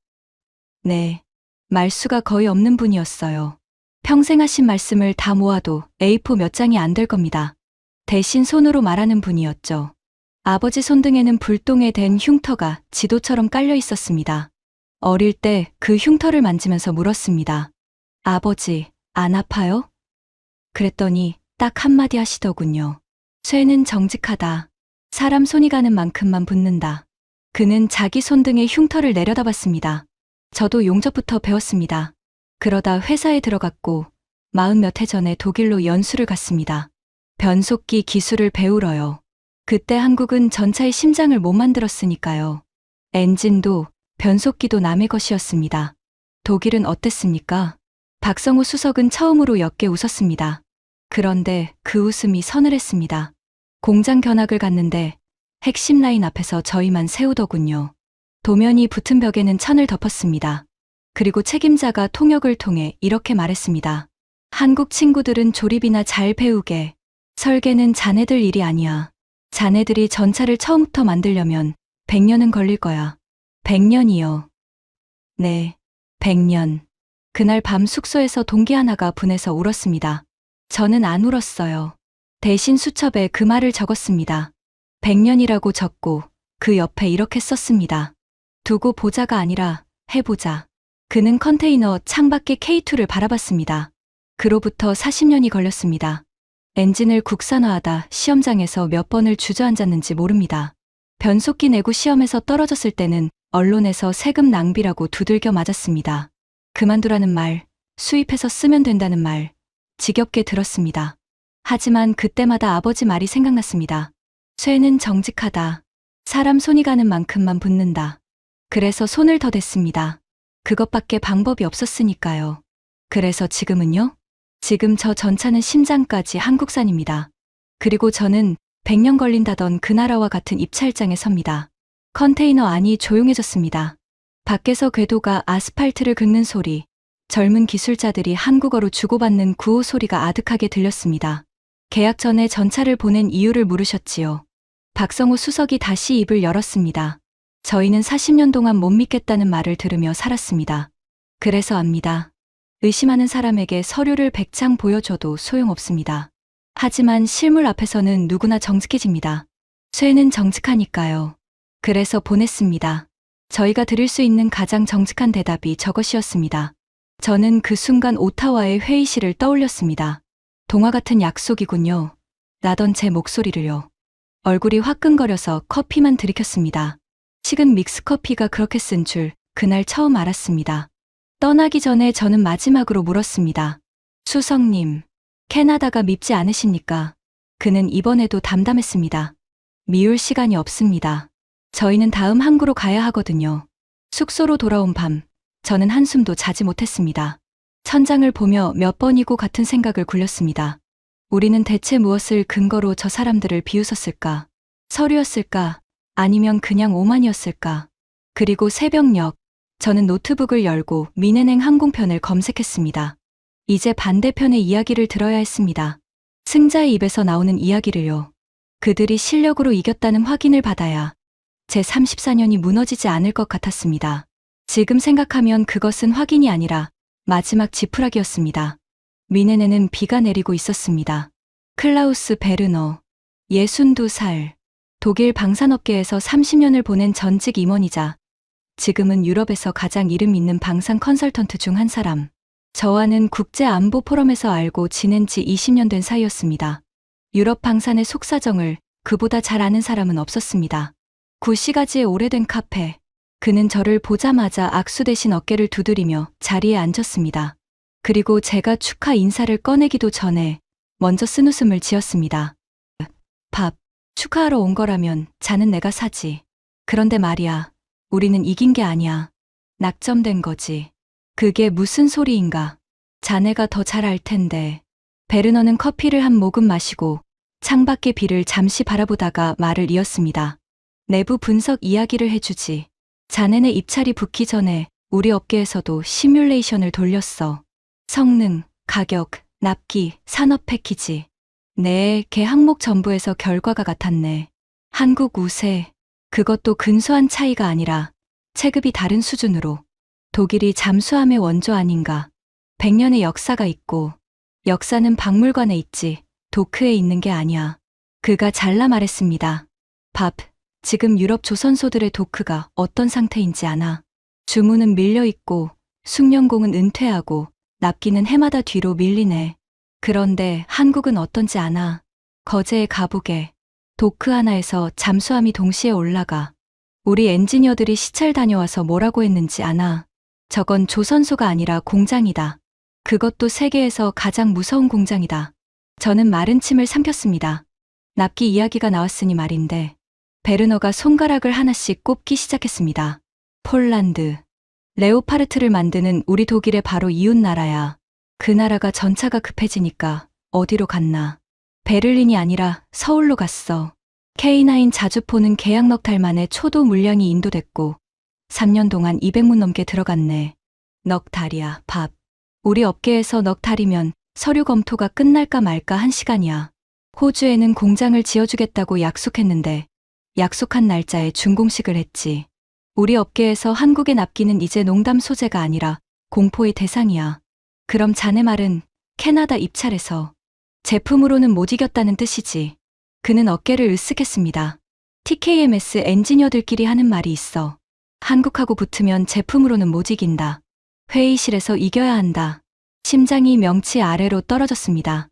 네. 말수가 거의 없는 분이었어요. 평생 하신 말씀을 다 모아도 A4 몇 장이 안 될 겁니다. 대신 손으로 말하는 분이었죠. 아버지 손등에는 불똥에 댄 흉터가 지도처럼 깔려 있었습니다. 어릴 때 그 흉터를 만지면서 물었습니다. 아버지, 안 아파요? 그랬더니 딱 한마디 하시더군요. 쇠는 정직하다. 사람 손이 가는 만큼만 붙는다. 그는 자기 손등의 흉터를 내려다봤습니다. 저도 용접부터 배웠습니다. 그러다 회사에 들어갔고 40몇 해 전에 독일로 연수를 갔습니다. 변속기 기술을 배우러요. 그때 한국은 전차의 심장을 못 만들었으니까요. 엔진도 변속기도 남의 것이었습니다. 독일은 어땠습니까? 박성호 수석은 처음으로 옅게 웃었습니다. 그런데 그 웃음이 서늘했습니다. 공장 견학을 갔는데 핵심 라인 앞에서 저희만 세우더군요. 도면이 붙은 벽에는 천을 덮었습니다. 그리고 책임자가 통역을 통해 이렇게 말했습니다. 한국 친구들은 조립이나 잘 배우게. 설계는 자네들 일이 아니야. 자네들이 전차를 처음부터 만들려면 100년은 걸릴 거야. 100년이요. 네, 100년. 그날 밤 숙소에서 동기 하나가 분해서 울었습니다. 저는 안 울었어요. 대신 수첩에 그 말을 적었습니다. 100년이라고 적고 그 옆에 이렇게 썼습니다. 두고 보자가 아니라 해보자. 그는 컨테이너 창밖의 K2를 바라봤습니다. 그로부터 40년이 걸렸습니다. 엔진을 국산화하다 시험장에서 몇 번을 주저앉았는지 모릅니다. 변속기 내구 시험에서 떨어졌을 때는 언론에서 세금 낭비라고 두들겨 맞았습니다. 그만두라는 말, 수입해서 쓰면 된다는 말, 지겹게 들었습니다. 하지만 그때마다 아버지 말이 생각났습니다. 쇠는 정직하다. 사람 손이 가는 만큼만 붙는다. 그래서 손을 더 댔습니다. 그것밖에 방법이 없었으니까요. 그래서 지금은요? 지금 저 전차는 심장까지 한국산입니다. 그리고 저는 100년 걸린다던 그 나라와 같은 입찰장에 섭니다. 컨테이너 안이 조용해졌습니다. 밖에서 궤도가 아스팔트를 긁는 소리, 젊은 기술자들이 한국어로 주고받는 구호 소리가 아득하게 들렸습니다. 계약 전에 전차를 보낸 이유를 물으셨지요. 박성호 수석이 다시 입을 열었습니다. 저희는 40년 동안 못 믿겠다는 말을 들으며 살았습니다. 그래서 압니다. 의심하는 사람에게 서류를 100장 보여줘도 소용없습니다. 하지만 실물 앞에서는 누구나 정직해집니다. 쇠는 정직하니까요. 그래서 보냈습니다. 저희가 드릴 수 있는 가장 정직한 대답이 저것이었습니다. 저는 그 순간 오타와의 회의실을 떠올렸습니다. 동화 같은 약속이군요. 나던 제 목소리를요. 얼굴이 화끈거려서 커피만 들이켰습니다. 식은 믹스커피가 그렇게 쓴 줄 그날 처음 알았습니다. 떠나기 전에 저는 마지막으로 물었습니다. 수석님, 캐나다가 밉지 않으십니까? 그는 이번에도 담담했습니다. 미울 시간이 없습니다. 저희는 다음 항구로 가야 하거든요. 숙소로 돌아온 밤, 저는 한숨도 자지 못했습니다. 천장을 보며 몇 번이고 같은 생각을 굴렸습니다. 우리는 대체 무엇을 근거로 저 사람들을 비웃었을까? 서류였을까? 아니면 그냥 오만이었을까? 그리고 새벽녘, 저는 노트북을 열고 민해행 항공편을 검색했습니다. 이제 반대편의 이야기를 들어야 했습니다. 승자의 입에서 나오는 이야기를요. 그들이 실력으로 이겼다는 확인을 받아야 제 34년이 무너지지 않을 것 같았습니다. 지금 생각하면 그것은 확인이 아니라 마지막 지푸라기였습니다. 미네네는 비가 내리고 있었습니다. 클라우스 베르너, 62살, 독일 방산업계에서 30년을 보낸 전직 임원이자 지금은 유럽에서 가장 이름 있는 방산 컨설턴트 중 한 사람. 저와는 국제안보 포럼에서 알고 지낸 지 20년 된 사이였습니다. 유럽 방산의 속사정을 그보다 잘 아는 사람은 없었습니다. 구시가지의 오래된 카페. 그는 저를 보자마자 악수 대신 어깨를 두드리며 자리에 앉았습니다. 그리고 제가 축하 인사를 꺼내기도 전에 먼저 쓴웃음을 지었습니다. 밥, 축하하러 온 거라면 잔은 내가 사지. 그런데 말이야, 우리는 이긴 게 아니야. 낙점된 거지. 그게 무슨 소리인가. 자네가 더 잘 알 텐데. 베르너는 커피를 한 모금 마시고 창밖의 비를 잠시 바라보다가 말을 이었습니다. 내부 분석 이야기를 해주지. 자네네 입찰이 붙기 전에 우리 업계에서도 시뮬레이션을 돌렸어. 성능, 가격, 납기, 산업 패키지. 네, 개 항목 전부에서 결과가 같았네. 한국 우세. 그것도 근소한 차이가 아니라 체급이 다른 수준으로. 독일이 잠수함의 원조 아닌가. 100년의 역사가 있고 역사는 박물관에 있지 도크에 있는 게 아니야. 그가 잘라 말했습니다. 밥, 지금 유럽 조선소들의 도크가 어떤 상태인지 아나. 주문은 밀려있고 숙련공은 은퇴하고 납기는 해마다 뒤로 밀리네. 그런데 한국은 어떤지 아나. 거제의 가북에 도크 하나에서 잠수함이 동시에 올라가. 우리 엔지니어들이 시찰 다녀와서 뭐라고 했는지 아나. 저건 조선소가 아니라 공장이다. 그것도 세계에서 가장 무서운 공장이다. 저는 마른 침을 삼켰습니다. 납기 이야기가 나왔으니 말인데 베르너가 손가락을 하나씩 꼽기 시작했습니다. 폴란드. 레오파르트를 만드는 우리 독일의 바로 이웃 나라야. 그 나라가 전차가 급해지니까 어디로 갔나. 베를린이 아니라 서울로 갔어. K9 자주포는 계약 넉 달 만에 초도 물량이 인도됐고 3년 동안 200문 넘게 들어갔네. 넉 달이야, 밥. 우리 업계에서 넉 달이면 서류 검토가 끝날까 말까 한 시간이야. 호주에는 공장을 지어주겠다고 약속했는데 약속한 날짜에 준공식을 했지. 우리 업계에서 한국의 납기는 이제 농담 소재가 아니라 공포의 대상이야. 그럼 자네 말은 캐나다 입찰에서 제품으로는 못 이겼다는 뜻이지. 그는 어깨를 으쓱했습니다. TKMS 엔지니어들끼리 하는 말이 있어. 한국하고 붙으면 제품으로는 못 이긴다. 회의실에서 이겨야 한다. 심장이 명치 아래로 떨어졌습니다.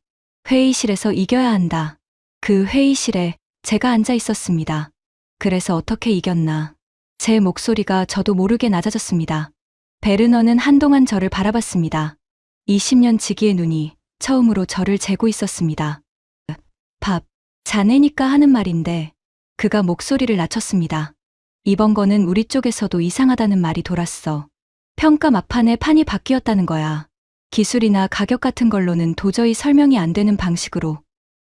회의실에서 이겨야 한다. 그 회의실에 제가 앉아 있었습니다. 그래서 어떻게 이겼나. 제 목소리가 저도 모르게 낮아졌습니다. 베르너는 한동안 저를 바라봤습니다. 20년 지기의 눈이 처음으로 저를 재고 있었습니다. 밥, 자네니까 하는 말인데 그가 목소리를 낮췄습니다. 이번 거는 우리 쪽에서도 이상하다는 말이 돌았어. 평가 막판에 판이 바뀌었다는 거야. 기술이나 가격 같은 걸로는 도저히 설명이 안 되는 방식으로.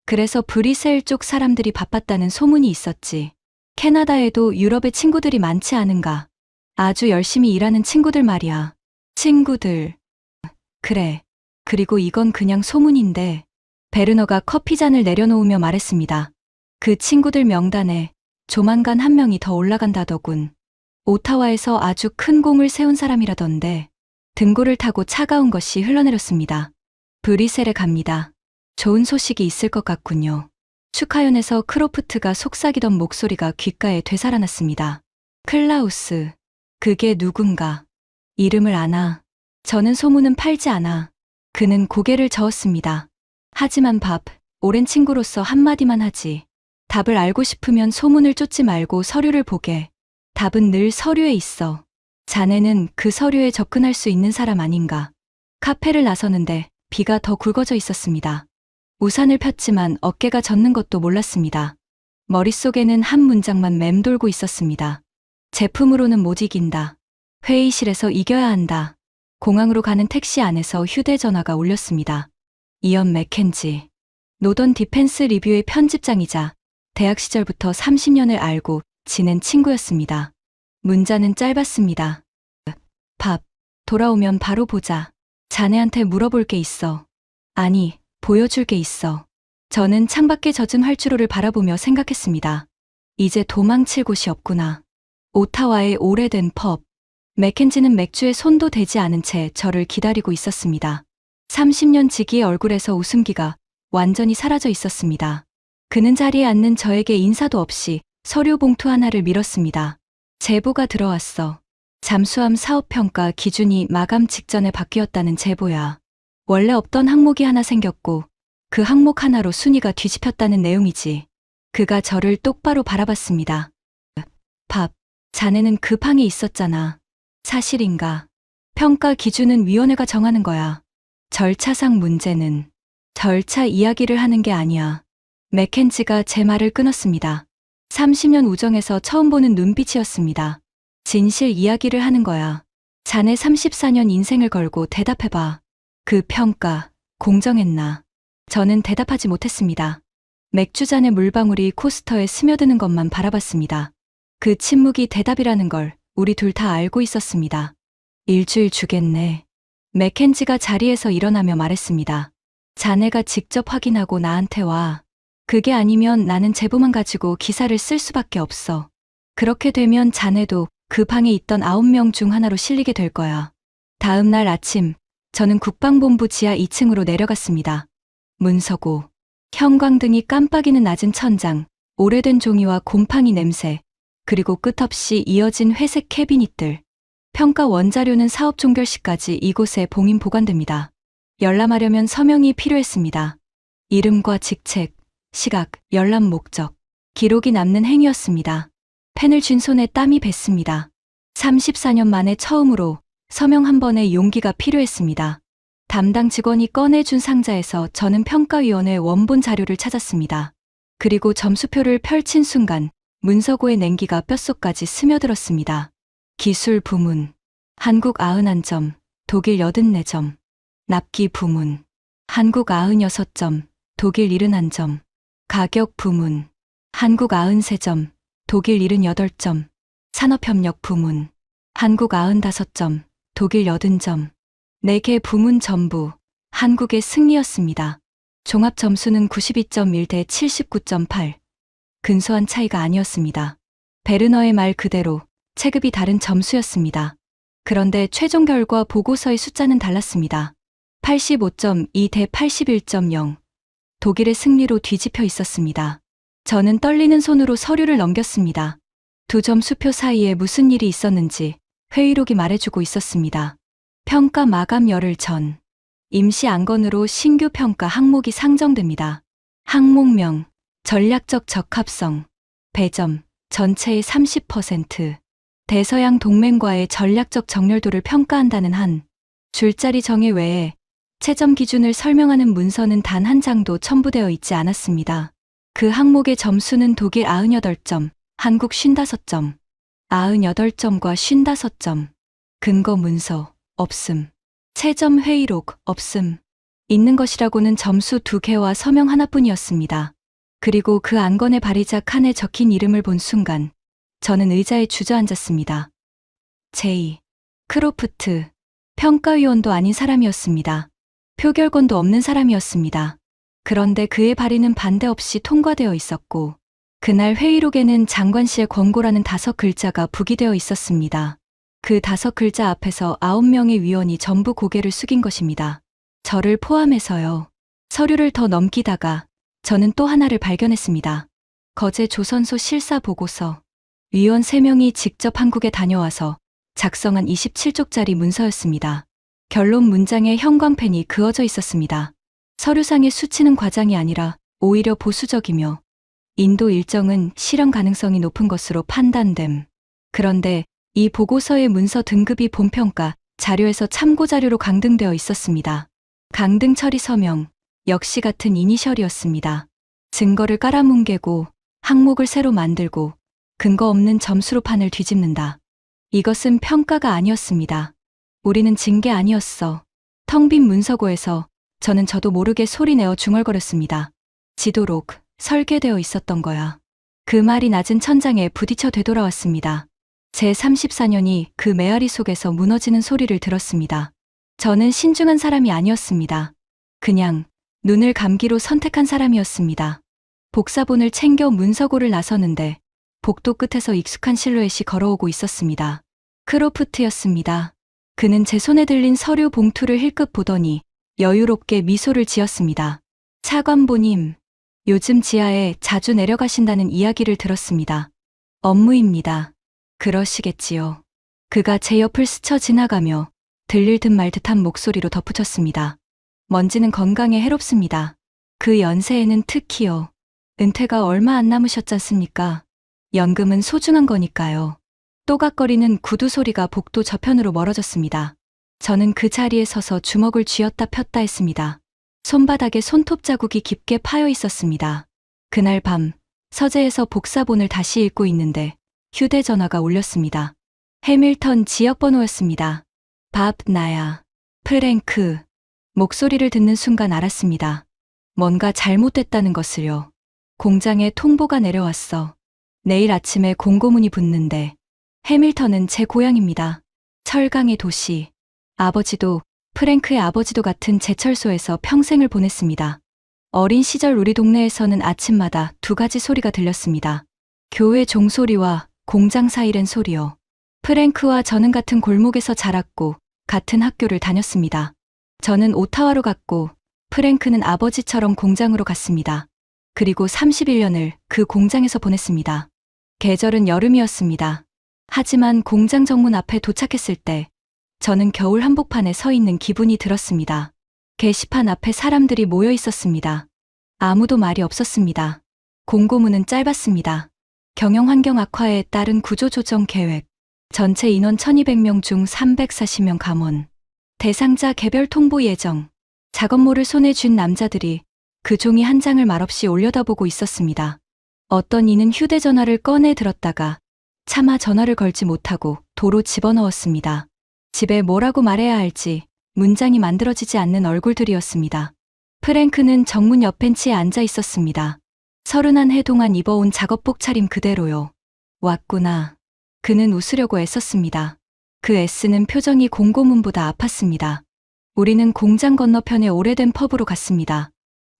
그래서 브리셀 쪽 사람들이 바빴다는 소문이 있었지. 캐나다에도 유럽의 친구들이 많지 않은가. 아주 열심히 일하는 친구들 말이야. 친구들. 그래. 그리고 이건 그냥 소문인데. 베르너가 커피잔을 내려놓으며 말했습니다. 그 친구들 명단에 조만간 한 명이 더 올라간다더군. 오타와에서 아주 큰 공을 세운 사람이라던데. 등고를 타고 차가운 것이 흘러내렸습니다. 브리셀에 갑니다. 좋은 소식이 있을 것 같군요. 축하연에서 크로프트가 속삭이던 목소리가 귓가에 되살아났습니다. 클라우스. 그게 누군가. 이름을 아나. 저는 소문은 팔지 않아. 그는 고개를 저었습니다. 하지만 밥, 오랜 친구로서 한마디만 하지. 답을 알고 싶으면 소문을 쫓지 말고 서류를 보게. 답은 늘 서류에 있어. 자네는 그 서류에 접근할 수 있는 사람 아닌가. 카페를 나서는데 비가 더 굵어져 있었습니다. 우산을 폈지만 어깨가 젖는 것도 몰랐습니다. 머릿속에는 한 문장만 맴돌고 있었습니다. 제품으로는 못 이긴다. 회의실에서 이겨야 한다. 공항으로 가는 택시 안에서 휴대전화가 울렸습니다. 이언 맥켄지. 노던 디펜스 리뷰의 편집장이자 대학 시절부터 30년을 알고 지낸 친구였습니다. 문자는 짧았습니다. 밥, 돌아오면 바로 보자. 자네한테 물어볼 게 있어. 아니, 보여줄 게 있어. 저는 창밖에 젖은 활주로를 바라보며 생각했습니다. 이제 도망칠 곳이 없구나. 오타와의 오래된 펍, 맥켄지는 맥주에 손도 대지 않은 채 저를 기다리고 있었습니다. 30년 지기의 얼굴에서 웃음기가 완전히 사라져 있었습니다. 그는 자리에 앉는 저에게 인사도 없이 서류 봉투 하나를 밀었습니다. 제보가 들어왔어. 잠수함 사업평가 기준이 마감 직전에 바뀌었다는 제보야. 원래 없던 항목이 하나 생겼고 그 항목 하나로 순위가 뒤집혔다는 내용이지. 그가 저를 똑바로 바라봤습니다. 밥, 자네는 그 방에 있었잖아. 사실인가? 평가 기준은 위원회가 정하는 거야. 절차상 문제는 절차 이야기를 하는 게 아니야. 맥켄지가 제 말을 끊었습니다. 30년 우정에서 처음 보는 눈빛이었습니다. 진실 이야기를 하는 거야. 자네 34년 인생을 걸고 대답해봐. 그 평가, 공정했나? 저는 대답하지 못했습니다. 맥주잔의 물방울이 코스터에 스며드는 것만 바라봤습니다. 그 침묵이 대답이라는 걸 우리 둘 다 알고 있었습니다. 일주일 주겠네. 맥켄지가 자리에서 일어나며 말했습니다. 자네가 직접 확인하고 나한테 와. 그게 아니면 나는 제보만 가지고 기사를 쓸 수밖에 없어. 그렇게 되면 자네도 그 방에 있던 9명 중 하나로 실리게 될 거야. 다음 날 아침, 저는 국방본부 지하 2층으로 내려갔습니다. 문서고, 형광등이 깜빡이는 낮은 천장, 오래된 종이와 곰팡이 냄새, 그리고 끝없이 이어진 회색 캐비닛들. 평가 원자료는 사업 종결 시까지 이곳에 봉인 보관됩니다. 열람하려면 서명이 필요했습니다. 이름과 직책, 시각, 열람 목적, 기록이 남는 행위였습니다. 펜을 쥔 손에 땀이 뱄습니다. 34년 만에 처음으로 서명 한 번의 용기가 필요했습니다. 담당 직원이 꺼내준 상자에서 저는 평가위원회 원본 자료를 찾았습니다. 그리고 점수표를 펼친 순간 문서고의 냉기가 뼛속까지 스며들었습니다. 기술 부문, 한국 91점, 독일 84점. 납기 부문, 한국 96점, 독일 71점. 가격 부문, 한국 93점, 독일 78점. 산업협력 부문, 한국 95점, 독일 80점. 4개 부문 전부 한국의 승리였습니다. 종합 점수는 92.1 대 79.8. 근소한 차이가 아니었습니다. 베르너의 말 그대로 체급이 다른 점수였습니다. 그런데 최종 결과 보고서의 숫자는 달랐습니다. 85.2 대 81.0. 독일의 승리로 뒤집혀 있었습니다. 저는 떨리는 손으로 서류를 넘겼습니다. 두 점수표 사이에 무슨 일이 있었는지 회의록이 말해주고 있었습니다. 평가 마감 열흘 전, 임시 안건으로 신규 평가 항목이 상정됩니다. 항목명, 전략적 적합성, 배점, 전체의 30%, 대서양 동맹과의 전략적 정렬도를 평가한다는 한 줄자리 정의 외에 채점 기준을 설명하는 문서는 단 한 장도 첨부되어 있지 않았습니다. 그 항목의 점수는 독일 98점, 한국 55점, 98점과 55점. 근거 문서, 없음. 채점 회의록, 없음. 있는 것이라고는 점수 2개와 서명 하나뿐이었습니다. 그리고 그 안건의 발의자 칸에 적힌 이름을 본 순간 저는 의자에 주저앉았습니다. 제이. 크로프트. 평가위원도 아닌 사람이었습니다. 표결권도 없는 사람이었습니다. 그런데 그의 발의는 반대 없이 통과되어 있었고 그날 회의록에는 장관실의 권고라는 5글자가 부기되어 있었습니다. 그 5글자 앞에서 9명의 위원이 전부 고개를 숙인 것입니다. 저를 포함해서요. 서류를 더 넘기다가 저는 또 하나를 발견했습니다. 거제 조선소 실사 보고서. 위원 3명이 직접 한국에 다녀와서 작성한 27쪽짜리 문서였습니다. 결론 문장에 형광펜이 그어져 있었습니다. 서류상의 수치는 과장이 아니라 오히려 보수적이며 인도 일정은 실현 가능성이 높은 것으로 판단됨. 그런데 이 보고서의 문서 등급이 본평가 자료에서 참고자료로 강등되어 있었습니다. 강등 처리 서명, 역시 같은 이니셜이었습니다. 증거를 깔아뭉개고 항목을 새로 만들고 근거 없는 점수로 판을 뒤집는다. 이것은 평가가 아니었습니다. 우리는 진 게 아니었어. 텅 빈 문서고에서 저는 저도 모르게 소리내어 중얼거렸습니다. 지도록 설계되어 있었던 거야. 그 말이 낮은 천장에 부딪혀 되돌아왔습니다. 제 34년이 그 메아리 속에서 무너지는 소리를 들었습니다. 저는 신중한 사람이 아니었습니다. 그냥 눈을 감기로 선택한 사람이었습니다. 복사본을 챙겨 문서고를 나서는데 복도 끝에서 익숙한 실루엣이 걸어오고 있었습니다. 크로프트였습니다. 그는 제 손에 들린 서류 봉투를 힐끗 보더니 여유롭게 미소를 지었습니다. 차관보님, 요즘 지하에 자주 내려가신다는 이야기를 들었습니다. 업무입니다. 그러시겠지요. 그가 제 옆을 스쳐 지나가며 들릴 듯 말 듯한 목소리로 덧붙였습니다. 먼지는 건강에 해롭습니다. 그 연세에는 특히요. 은퇴가 얼마 안 남으셨잖습니까? 연금은 소중한 거니까요. 또각거리는 구두 소리가 복도 저편으로 멀어졌습니다. 저는 그 자리에 서서 주먹을 쥐었다 폈다 했습니다. 손바닥에 손톱 자국이 깊게 파여 있었습니다. 그날 밤 서재에서 복사본을 다시 읽고 있는데 휴대전화가 울렸습니다. 해밀턴 지역번호였습니다. 밥, 나야. 프랭크. 목소리를 듣는 순간 알았습니다. 뭔가 잘못됐다는 것을요. 공장에 통보가 내려왔어. 내일 아침에 공고문이 붙는데 해밀턴은 제 고향입니다. 철강의 도시. 아버지도 프랭크의 아버지도 같은 제철소에서 평생을 보냈습니다. 어린 시절 우리 동네에서는 아침마다 두 가지 소리가 들렸습니다. 교회 종소리와 공장 사이렌 소리요. 프랭크와 저는 같은 골목에서 자랐고 같은 학교를 다녔습니다. 저는 오타와로 갔고 프랭크는 아버지처럼 공장으로 갔습니다. 그리고 31년을 그 공장에서 보냈습니다. 계절은 여름이었습니다. 하지만 공장 정문 앞에 도착했을 때 저는 겨울 한복판에 서 있는 기분이 들었습니다. 게시판 앞에 사람들이 모여 있었습니다. 아무도 말이 없었습니다. 공고문은 짧았습니다. 경영환경 악화에 따른 구조조정 계획. 전체 인원 1200명 중 340명 감원. 대상자 개별 통보 예정. 작업모를 손에 쥔 남자들이 그 종이 한 장을 말없이 올려다보고 있었습니다. 어떤 이는 휴대전화를 꺼내 들었다가 차마 전화를 걸지 못하고 도로 집어넣었습니다. 집에 뭐라고 말해야 할지 문장이 만들어지지 않는 얼굴들이었습니다. 프랭크는 정문 옆 벤치에 앉아 있었습니다. 31해 동안 입어온 작업복 차림 그대로요. 왔구나. 그는 웃으려고 애썼습니다. 그 애쓰는 표정이 공고문보다 아팠습니다. 우리는 공장 건너편의 오래된 펍으로 갔습니다.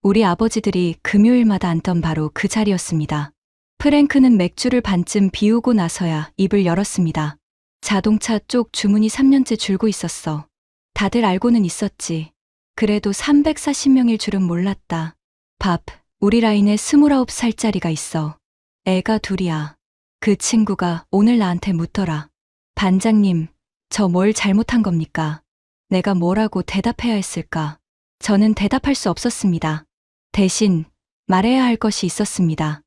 우리 아버지들이 금요일마다 앉던 바로 그 자리였습니다. 프랭크는 맥주를 반쯤 비우고 나서야 입을 열었습니다. 자동차 쪽 주문이 3년째 줄고 있었어. 다들 알고는 있었지. 그래도 340명일 줄은 몰랐다. 밥, 우리 라인에 29살짜리가 있어. 애가 둘이야. 그 친구가 오늘 나한테 묻더라. 반장님, 저 뭘 잘못한 겁니까? 내가 뭐라고 대답해야 했을까? 저는 대답할 수 없었습니다. 대신 말해야 할 것이 있었습니다.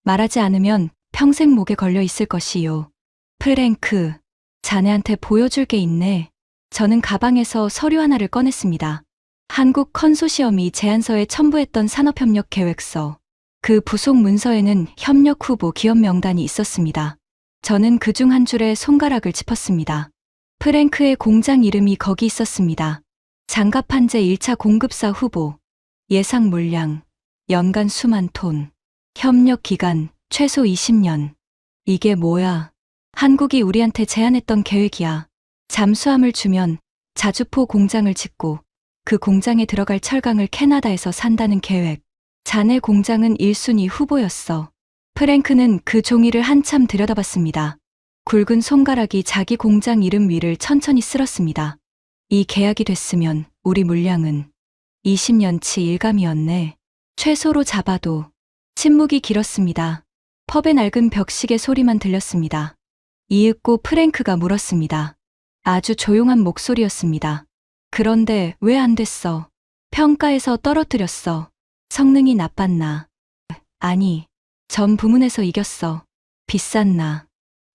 말하지 않으면 평생 목에 걸려 있을 것이요. 프랭크, 자네한테 보여줄 게 있네. 저는 가방에서 서류 하나를 꺼냈습니다. 한국 컨소시엄이 제안서에 첨부했던 산업협력 계획서. 그 부속 문서에는 협력 후보 기업 명단이 있었습니다. 저는 그중 한 줄에 손가락을 짚었습니다. 프랭크의 공장 이름이 거기 있었습니다. 장갑 판재 1차 공급사 후보. 예상 물량. 연간 수만 톤. 협력 기간 최소 20년. 이게 뭐야? 한국이 우리한테 제안했던 계획이야. 잠수함을 주면 자주포 공장을 짓고 그 공장에 들어갈 철강을 캐나다에서 산다는 계획. 자네 공장은 1순위 후보였어. 프랭크는 그 종이를 한참 들여다봤습니다. 굵은 손가락이 자기 공장 이름 위를 천천히 쓸었습니다. 이 계약이 됐으면 우리 물량은 20년치 일감이었네. 최소로 잡아도. 침묵이 길었습니다. 펍의 낡은 벽시계 소리만 들렸습니다. 이윽고 프랭크가 물었습니다. 아주 조용한 목소리였습니다. 그런데 왜 안 됐어? 평가에서 떨어뜨렸어. 성능이 나빴나? 아니, 전 부문에서 이겼어. 비쌌나?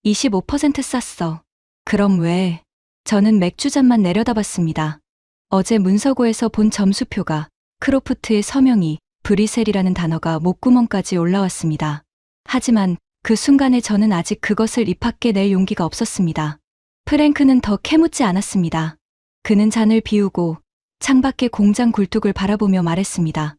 25% 쌌어. 그럼 왜? 저는 맥주잔만 내려다봤습니다. 어제 문서고에서 본 점수표가 크로프트의 서명이 브리셀이라는 단어가 목구멍까지 올라왔습니다. 하지만 그 순간에 저는 아직 그것을 입 밖에 낼 용기가 없었습니다. 프랭크는 더 캐묻지 않았습니다. 그는 잔을 비우고 창밖의 공장 굴뚝을 바라보며 말했습니다.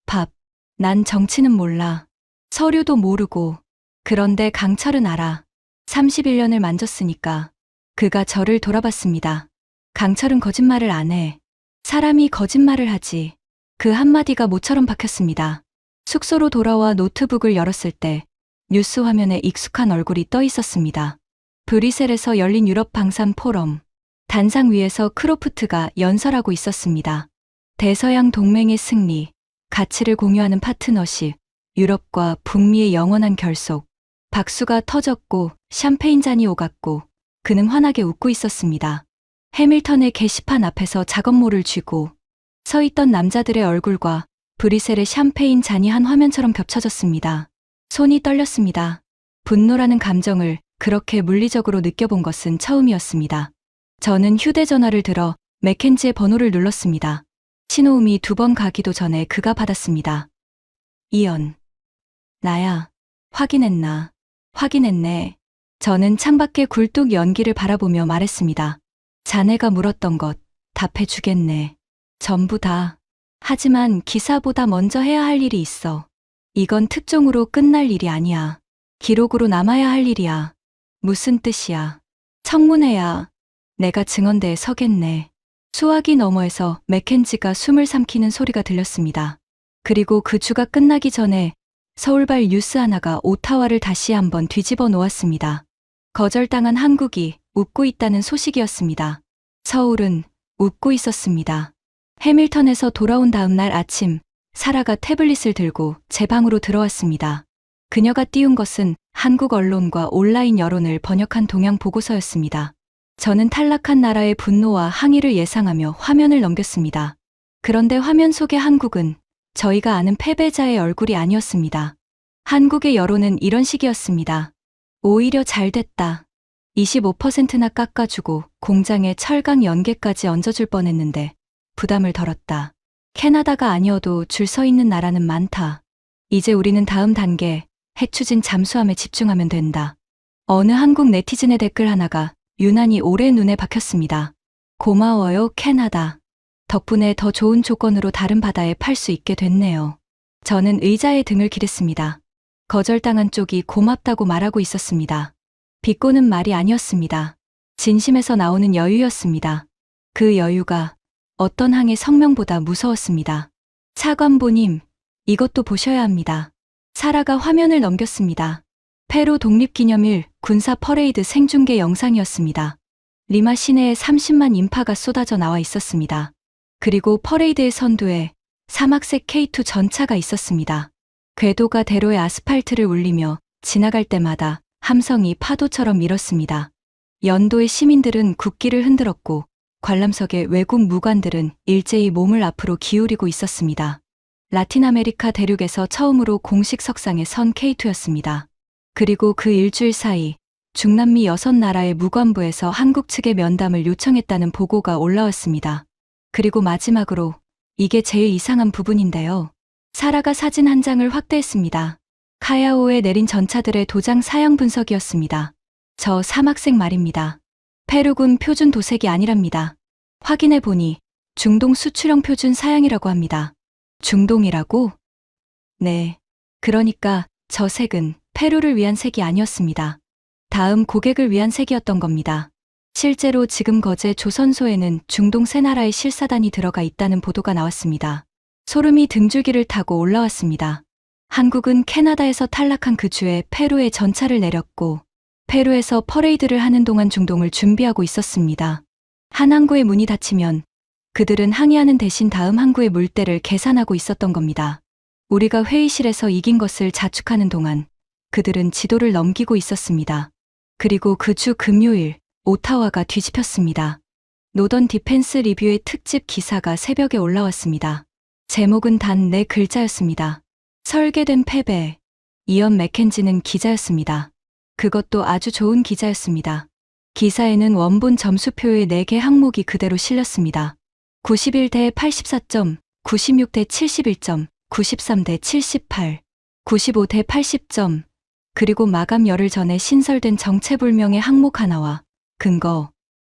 밥, 난 정치는 몰라. 서류도 모르고. 그런데 강철은 알아. 31년을 만졌으니까. 그가 저를 돌아봤습니다. 강철은 거짓말을 안 해. 사람이 거짓말을 하지. 그 한마디가 모처럼 박혔습니다. 숙소로 돌아와 노트북을 열었을 때 뉴스 화면에 익숙한 얼굴이 떠 있었습니다. 브뤼셀에서 열린 유럽 방산 포럼. 단상 위에서 크로프트가 연설하고 있었습니다. 대서양 동맹의 승리, 가치를 공유하는 파트너십, 유럽과 북미의 영원한 결속. 박수가 터졌고 샴페인 잔이 오갔고 그는 환하게 웃고 있었습니다. 해밀턴의 게시판 앞에서 작업모를 쥐고 서 있던 남자들의 얼굴과 브뤼셀의 샴페인 잔이 한 화면처럼 겹쳐졌습니다. 손이 떨렸습니다. 분노라는 감정을 그렇게 물리적으로 느껴본 것은 처음이었습니다. 저는 휴대전화를 들어 맥켄지의 번호를 눌렀습니다. 신호음이 2번 가기도 전에 그가 받았습니다. 이언. 나야. 확인했나? 확인했네. 저는 창밖의 굴뚝 연기를 바라보며 말했습니다. 자네가 물었던 것 답해주겠네. 전부 다. 하지만 기사보다 먼저 해야 할 일이 있어. 이건 특종으로 끝날 일이 아니야. 기록으로 남아야 할 일이야. 무슨 뜻이야? 청문회야. 내가 증언대에 서겠네. 수화기 너머에서 맥켄지가 숨을 삼키는 소리가 들렸습니다. 그리고 그 주가 끝나기 전에 서울발 뉴스 하나가 오타와를 다시 한번 뒤집어 놓았습니다. 거절당한 한국이 웃고 있다는 소식이었습니다. 서울은 웃고 있었습니다. 해밀턴에서 돌아온 다음 날 아침, 사라가 태블릿을 들고 제 방으로 들어왔습니다. 그녀가 띄운 것은 한국 언론과 온라인 여론을 번역한 동향 보고서였습니다. 저는 탈락한 나라의 분노와 항의를 예상하며 화면을 넘겼습니다. 그런데 화면 속의 한국은 저희가 아는 패배자의 얼굴이 아니었습니다. 한국의 여론은 이런 식이었습니다. 오히려 잘 됐다. 25%나 깎아주고 공장에 철강 연계까지 얹어줄 뻔했는데 부담을 덜었다. 캐나다가 아니어도 줄 서 있는 나라는 많다. 이제 우리는 다음 단계, 핵 추진 잠수함에 집중하면 된다. 어느 한국 네티즌의 댓글 하나가 유난히 오래 눈에 박혔습니다. 고마워요, 캐나다. 덕분에 더 좋은 조건으로 다른 바다에 팔 수 있게 됐네요. 저는 의자에 등을 기댔습니다. 거절당한 쪽이 고맙다고 말하고 있었습니다. 비꼬는 말이 아니었습니다. 진심에서 나오는 여유였습니다. 그 여유가 어떤 항의 성명보다 무서웠습니다. 차관보님, 이것도 보셔야 합니다. 사라가 화면을 넘겼습니다. 페루 독립기념일 군사 퍼레이드 생중계 영상이었습니다. 리마 시내에 30만 인파가 쏟아져 나와 있었습니다. 그리고 퍼레이드의 선두에 사막색 K2 전차가 있었습니다. 궤도가 대로의 아스팔트를 울리며 지나갈 때마다 함성이 파도처럼 밀었습니다. 연도의 시민들은 국기를 흔들었고 관람석의 외국 무관들은 일제히 몸을 앞으로 기울이고 있었습니다. 라틴 아메리카 대륙에서 처음으로 공식 석상에 선 K2였습니다. 그리고 그 일주일 사이 중남미 6나라의 무관부에서 한국 측의 면담을 요청했다는 보고가 올라왔습니다. 그리고 마지막으로 이게 제일 이상한 부분인데요. 사라가 사진 한 장을 확대했습니다. 카야오에 내린 전차들의 도장 사양 분석이었습니다. 저 사막색 말입니다. 페루군 표준 도색이 아니랍니다. 확인해 보니 중동 수출형 표준 사양이라고 합니다. 중동이라고? 네. 그러니까 저 색은 페루를 위한 색이 아니었습니다. 다음 고객을 위한 색이었던 겁니다. 실제로 지금 거제 조선소에는 중동 세 나라의 실사단이 들어가 있다는 보도가 나왔습니다. 소름이 등줄기를 타고 올라왔습니다. 한국은 캐나다에서 탈락한 그 주에 페루에 전차를 내렸고 페루에서 퍼레이드를 하는 동안 중동을 준비하고 있었습니다. 한 항구의 문이 닫히면 그들은 항해하는 대신 다음 항구의 물때를 계산하고 있었던 겁니다. 우리가 회의실에서 이긴 것을 자축하는 동안 그들은 지도를 넘기고 있었습니다. 그리고 그 주 금요일 오타와가 뒤집혔습니다. 노던 디펜스 리뷰의 특집 기사가 새벽에 올라왔습니다. 제목은 단 4글자였습니다. 설계된 패배. 이언 맥켄지는 기자였습니다. 그것도 아주 좋은 기자였습니다. 기사에는 원본 점수표의 4개 항목이 그대로 실렸습니다. 91대 84점, 96대 71점, 93대 78, 95대 80점, 그리고 마감 열흘 전에 신설된 정체불명의 항목 하나와 근거,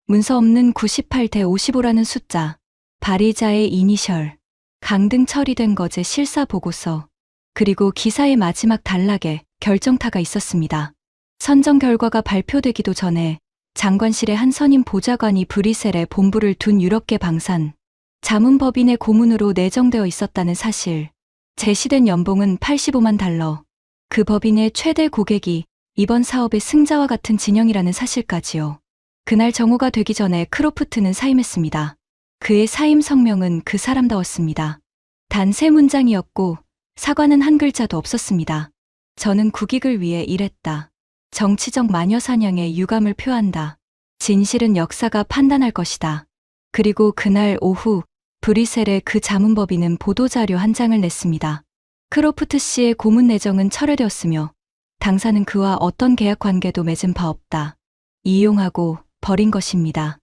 문서 없는 98대 55라는 숫자, 발의자의 이니셜, 강등 처리된 거제 실사 보고서, 그리고 기사의 마지막 단락에 결정타가 있었습니다. 선정 결과가 발표되기도 전에 장관실의 한 선임 보좌관이 브뤼셀에 본부를 둔 유럽계 방산, 자문법인의 고문으로 내정되어 있었다는 사실, 제시된 연봉은 $85만. 그 법인의 최대 고객이 이번 사업의 승자와 같은 진영이라는 사실까지요. 그날 정오가 되기 전에 크로프트는 사임했습니다. 그의 사임 성명은 그 사람다웠습니다. 단 3문장이었고 사과는 한 글자도 없었습니다. 저는 국익을 위해 일했다. 정치적 마녀사냥에 유감을 표한다. 진실은 역사가 판단할 것이다. 그리고 그날 오후 브뤼셀의 그 자문법인은 보도자료 한 장을 냈습니다. 크로프트 씨의 고문 내정은 철회되었으며 당사는 그와 어떤 계약 관계도 맺은 바 없다. 이용하고 버린 것입니다.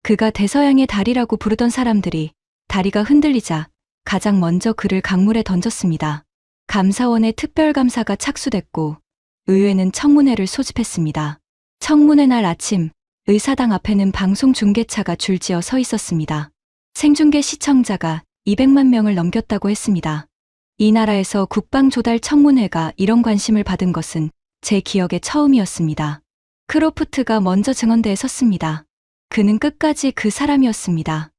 그가 대서양의 달이라고 부르던 사람들이 다리가 흔들리자 가장 먼저 그를 강물에 던졌습니다. 감사원의 특별감사가 착수됐고 의회는 청문회를 소집했습니다. 청문회 날 아침 의사당 앞에는 방송 중계차가 줄지어 서 있었습니다. 생중계 시청자가 200만 명을 넘겼다고 했습니다. 이 나라에서 국방조달 청문회가 이런 관심을 받은 것은 제 기억에 처음이었습니다. 크로프트가 먼저 증언대에 섰습니다. 그는 끝까지 그 사람이었습니다.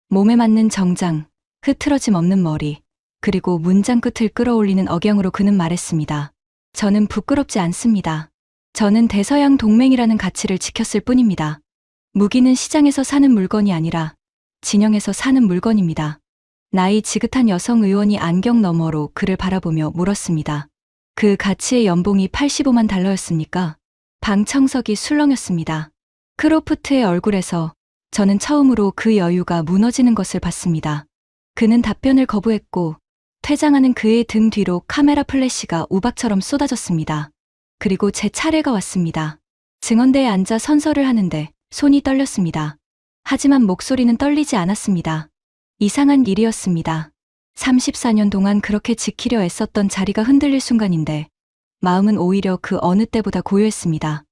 몸에 맞는 정장, 흐트러짐 없는 머리, 그리고 문장 끝을 끌어올리는 억양으로 그는 말했습니다. 저는 부끄럽지 않습니다. 저는 대서양 동맹이라는 가치를 지켰을 뿐입니다. 무기는 시장에서 사는 물건이 아니라 진영에서 사는 물건입니다. 나이 지긋한 여성 의원이 안경 너머로 그를 바라보며 물었습니다. 그 가치의 연봉이 85만 달러였습니까? 방청석이 술렁였습니다. 크로프트의 얼굴에서 저는 처음으로 그 여유가 무너지는 것을 봤습니다. 그는 답변을 거부했고 퇴장하는 그의 등 뒤로 카메라 플래시가 우박처럼 쏟아졌습니다. 그리고 제 차례가 왔습니다. 증언대에 앉아 선서를 하는데 손이 떨렸습니다. 하지만 목소리는 떨리지 않았습니다. 이상한 일이었습니다. 34년 동안 그렇게 지키려 애썼던 자리가 흔들릴 순간인데 마음은 오히려 그 어느 때보다 고요했습니다.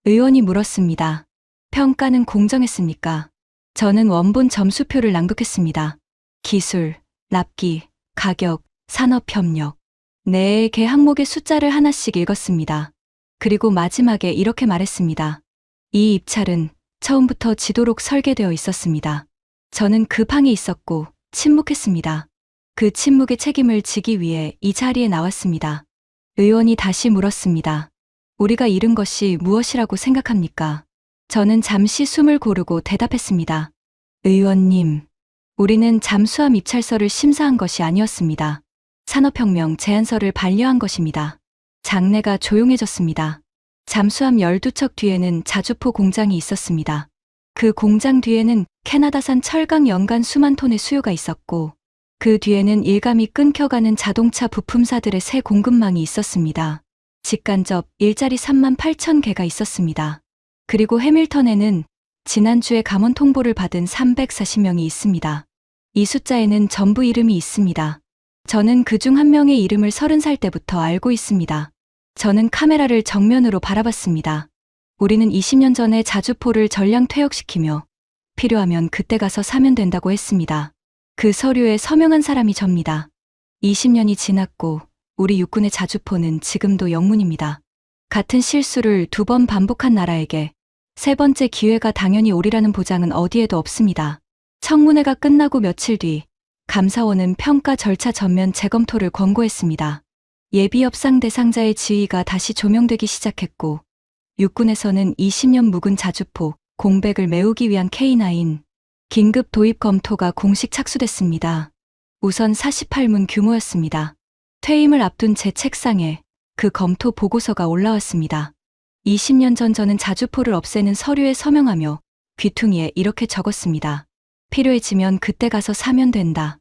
의원이 물었습니다. 평가는 공정했습니까? 저는 원본 점수표를 낭독했습니다. 기술, 납기, 가격, 산업협력. 네 개 항목의 숫자를 하나씩 읽었습니다. 그리고 마지막에 이렇게 말했습니다. 이 입찰은 처음부터 지도록 설계되어 있었습니다. 저는 그 방에 있었고 침묵했습니다. 그 침묵의 책임을 지기 위해 이 자리에 나왔습니다. 의원이 다시 물었습니다. 우리가 잃은 것이 무엇이라고 생각합니까? 저는 잠시 숨을 고르고 대답했습니다. 의원님, 우리는 잠수함 입찰서를 심사한 것이 아니었습니다. 산업혁명 제안서를 반려한 것입니다. 장내가 조용해졌습니다. 잠수함 12척 뒤에는 자주포 공장이 있었습니다. 그 공장 뒤에는 캐나다산 철강 연간 수만 톤의 수요가 있었고 그 뒤에는 일감이 끊겨가는 자동차 부품사들의 새 공급망이 있었습니다. 직간접 일자리 3만 8천 개가 있었습니다. 그리고 해밀턴에는 지난주에 감원 통보를 받은 340명이 있습니다. 이 숫자에는 전부 이름이 있습니다. 저는 그중 한 명의 이름을 30살 때부터 알고 있습니다. 저는 카메라를 정면으로 바라봤습니다. 우리는 20년 전에 자주포를 전량 퇴역시키며 필요하면 그때 가서 사면 된다고 했습니다. 그 서류에 서명한 사람이 접니다. 20년이 지났고 우리 육군의 자주포는 지금도 영문입니다. 같은 실수를 2번 반복한 나라에게 3번째 기회가 당연히 오리라는 보장은 어디에도 없습니다. 청문회가 끝나고 며칠 뒤 감사원은 평가 절차 전면 재검토를 권고했습니다. 예비 협상 대상자의 지위가 다시 조명되기 시작했고 육군에서는 20년 묵은 자주포 공백을 메우기 위한 K9 긴급 도입 검토가 공식 착수됐습니다. 우선 48문 규모였습니다. 퇴임을 앞둔 제 책상에 그 검토 보고서가 올라왔습니다. 20년 전 저는 자주포를 없애는 서류에 서명하며 귀퉁이에 이렇게 적었습니다. 필요해지면 그때 가서 사면 된다.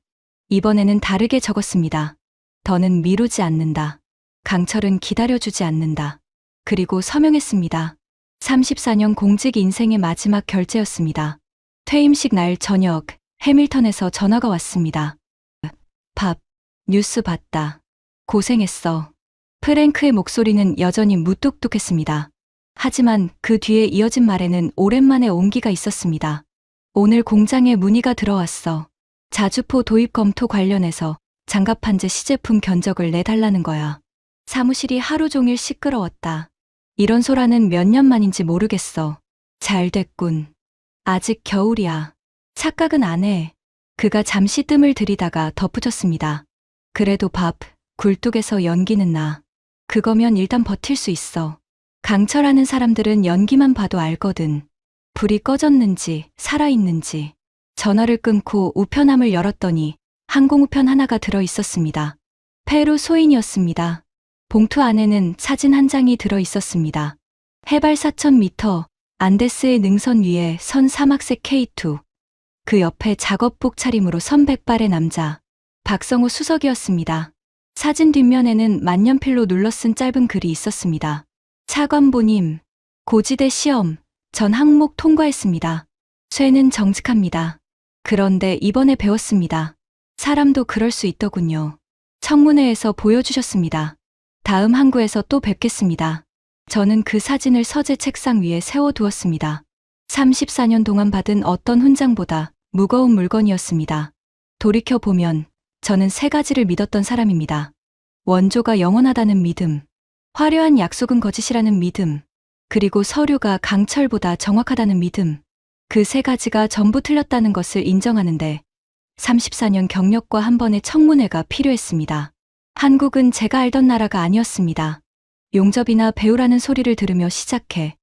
이번에는 다르게 적었습니다. 더는 미루지 않는다. 강철은 기다려주지 않는다. 그리고 서명했습니다. 34년 공직 인생의 마지막 결제였습니다. 퇴임식 날 저녁 해밀턴에서 전화가 왔습니다. 밥, 뉴스 봤다. 고생했어. 프랭크의 목소리는 여전히 무뚝뚝했습니다. 하지만 그 뒤에 이어진 말에는 오랜만에 온기가 있었습니다. 오늘 공장에 문의가 들어왔어. 자주포 도입 검토 관련해서 장갑판재 시제품 견적을 내달라는 거야. 사무실이 하루 종일 시끄러웠다. 이런 소라는 몇 년 만인지 모르겠어. 잘 됐군. 아직 겨울이야. 착각은 안 해. 그가 잠시 뜸을 들이다가 덧붙였습니다. 그래도 밥, 굴뚝에서 연기는 나. 그거면 일단 버틸 수 있어. 강철하는 사람들은 연기만 봐도 알거든. 불이 꺼졌는지 살아있는지. 전화를 끊고 우편함을 열었더니 항공우편 하나가 들어 있었습니다. 페루 소인이었습니다. 봉투 안에는 사진 한 장이 들어 있었습니다. 해발 4,000m, 안데스의 능선 위에 선 사막색 K2. 그 옆에 작업복 차림으로 선 백발의 남자. 박성호 수석이었습니다. 사진 뒷면에는 만년필로 눌러 쓴 짧은 글이 있었습니다. 차관보님, 고지대 시험, 전 항목 통과했습니다. 쇠는 정직합니다. 그런데 이번에 배웠습니다. 사람도 그럴 수 있더군요. 청문회에서 보여주셨습니다. 다음 항구에서 또 뵙겠습니다. 저는 그 사진을 서재 책상 위에 세워두었습니다. 34년 동안 받은 어떤 훈장보다 무거운 물건이었습니다. 돌이켜보면 저는 세 가지를 믿었던 사람입니다. 원조가 영원하다는 믿음, 화려한 약속은 거짓이라는 믿음, 그리고 서류가 강철보다 정확하다는 믿음. 그 세 가지가 전부 틀렸다는 것을 인정하는데 34년 경력과 한 번의 청문회가 필요했습니다. 한국은 제가 알던 나라가 아니었습니다. 용접이나 배우라는 소리를 들으며 시작해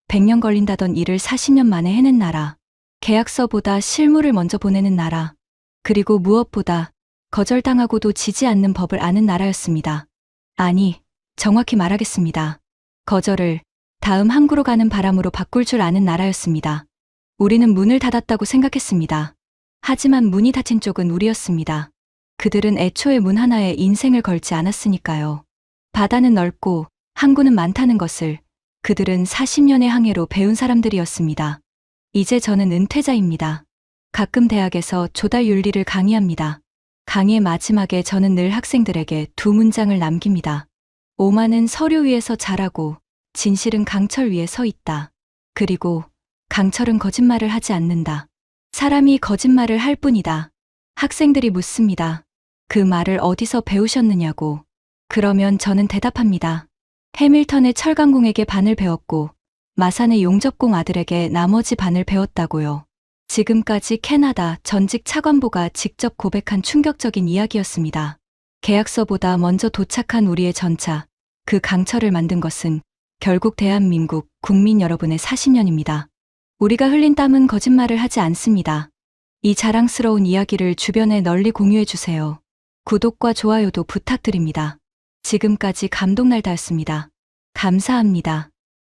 100년 걸린다던 일을 40년 만에 해낸 나라. 계약서보다 실무를 먼저 보내는 나라. 그리고 무엇보다 거절당하고도 지지 않는 법을 아는 나라였습니다. 아니, 정확히 말하겠습니다. 거절을 다음 항구로 가는 바람으로 바꿀 줄 아는 나라였습니다. 우리는 문을 닫았다고 생각했습니다. 하지만 문이 닫힌 쪽은 우리였습니다. 그들은 애초에 문 하나에 인생을 걸지 않았으니까요. 바다는 넓고 항구는 많다는 것을 그들은 40년의 항해로 배운 사람들이었습니다. 이제 저는 은퇴자입니다. 가끔 대학에서 조달 윤리를 강의합니다. 강의의 마지막에 저는 늘 학생들에게 두 문장을 남깁니다. 오만은 서류 위에서 자라고 진실은 강철 위에 서 있다. 그리고 강철은 거짓말을 하지 않는다. 사람이 거짓말을 할 뿐이다. 학생들이 묻습니다. 그 말을 어디서 배우셨느냐고. 그러면 저는 대답합니다. 해밀턴의 철강공에게 반을 배웠고 마산의 용접공 아들에게 나머지 반을 배웠다고요. 지금까지 캐나다 전직 차관보가 직접 고백한 충격적인 이야기였습니다. 계약서보다 먼저 도착한 우리의 전차, 그 강철을 만든 것은 결국 대한민국 국민 여러분의 40년입니다. 우리가 흘린 땀은 거짓말을 하지 않습니다. 이 자랑스러운 이야기를 주변에 널리 공유해 주세요. 구독과 좋아요도 부탁드립니다. 지금까지 감동날다였습니다. 감사합니다.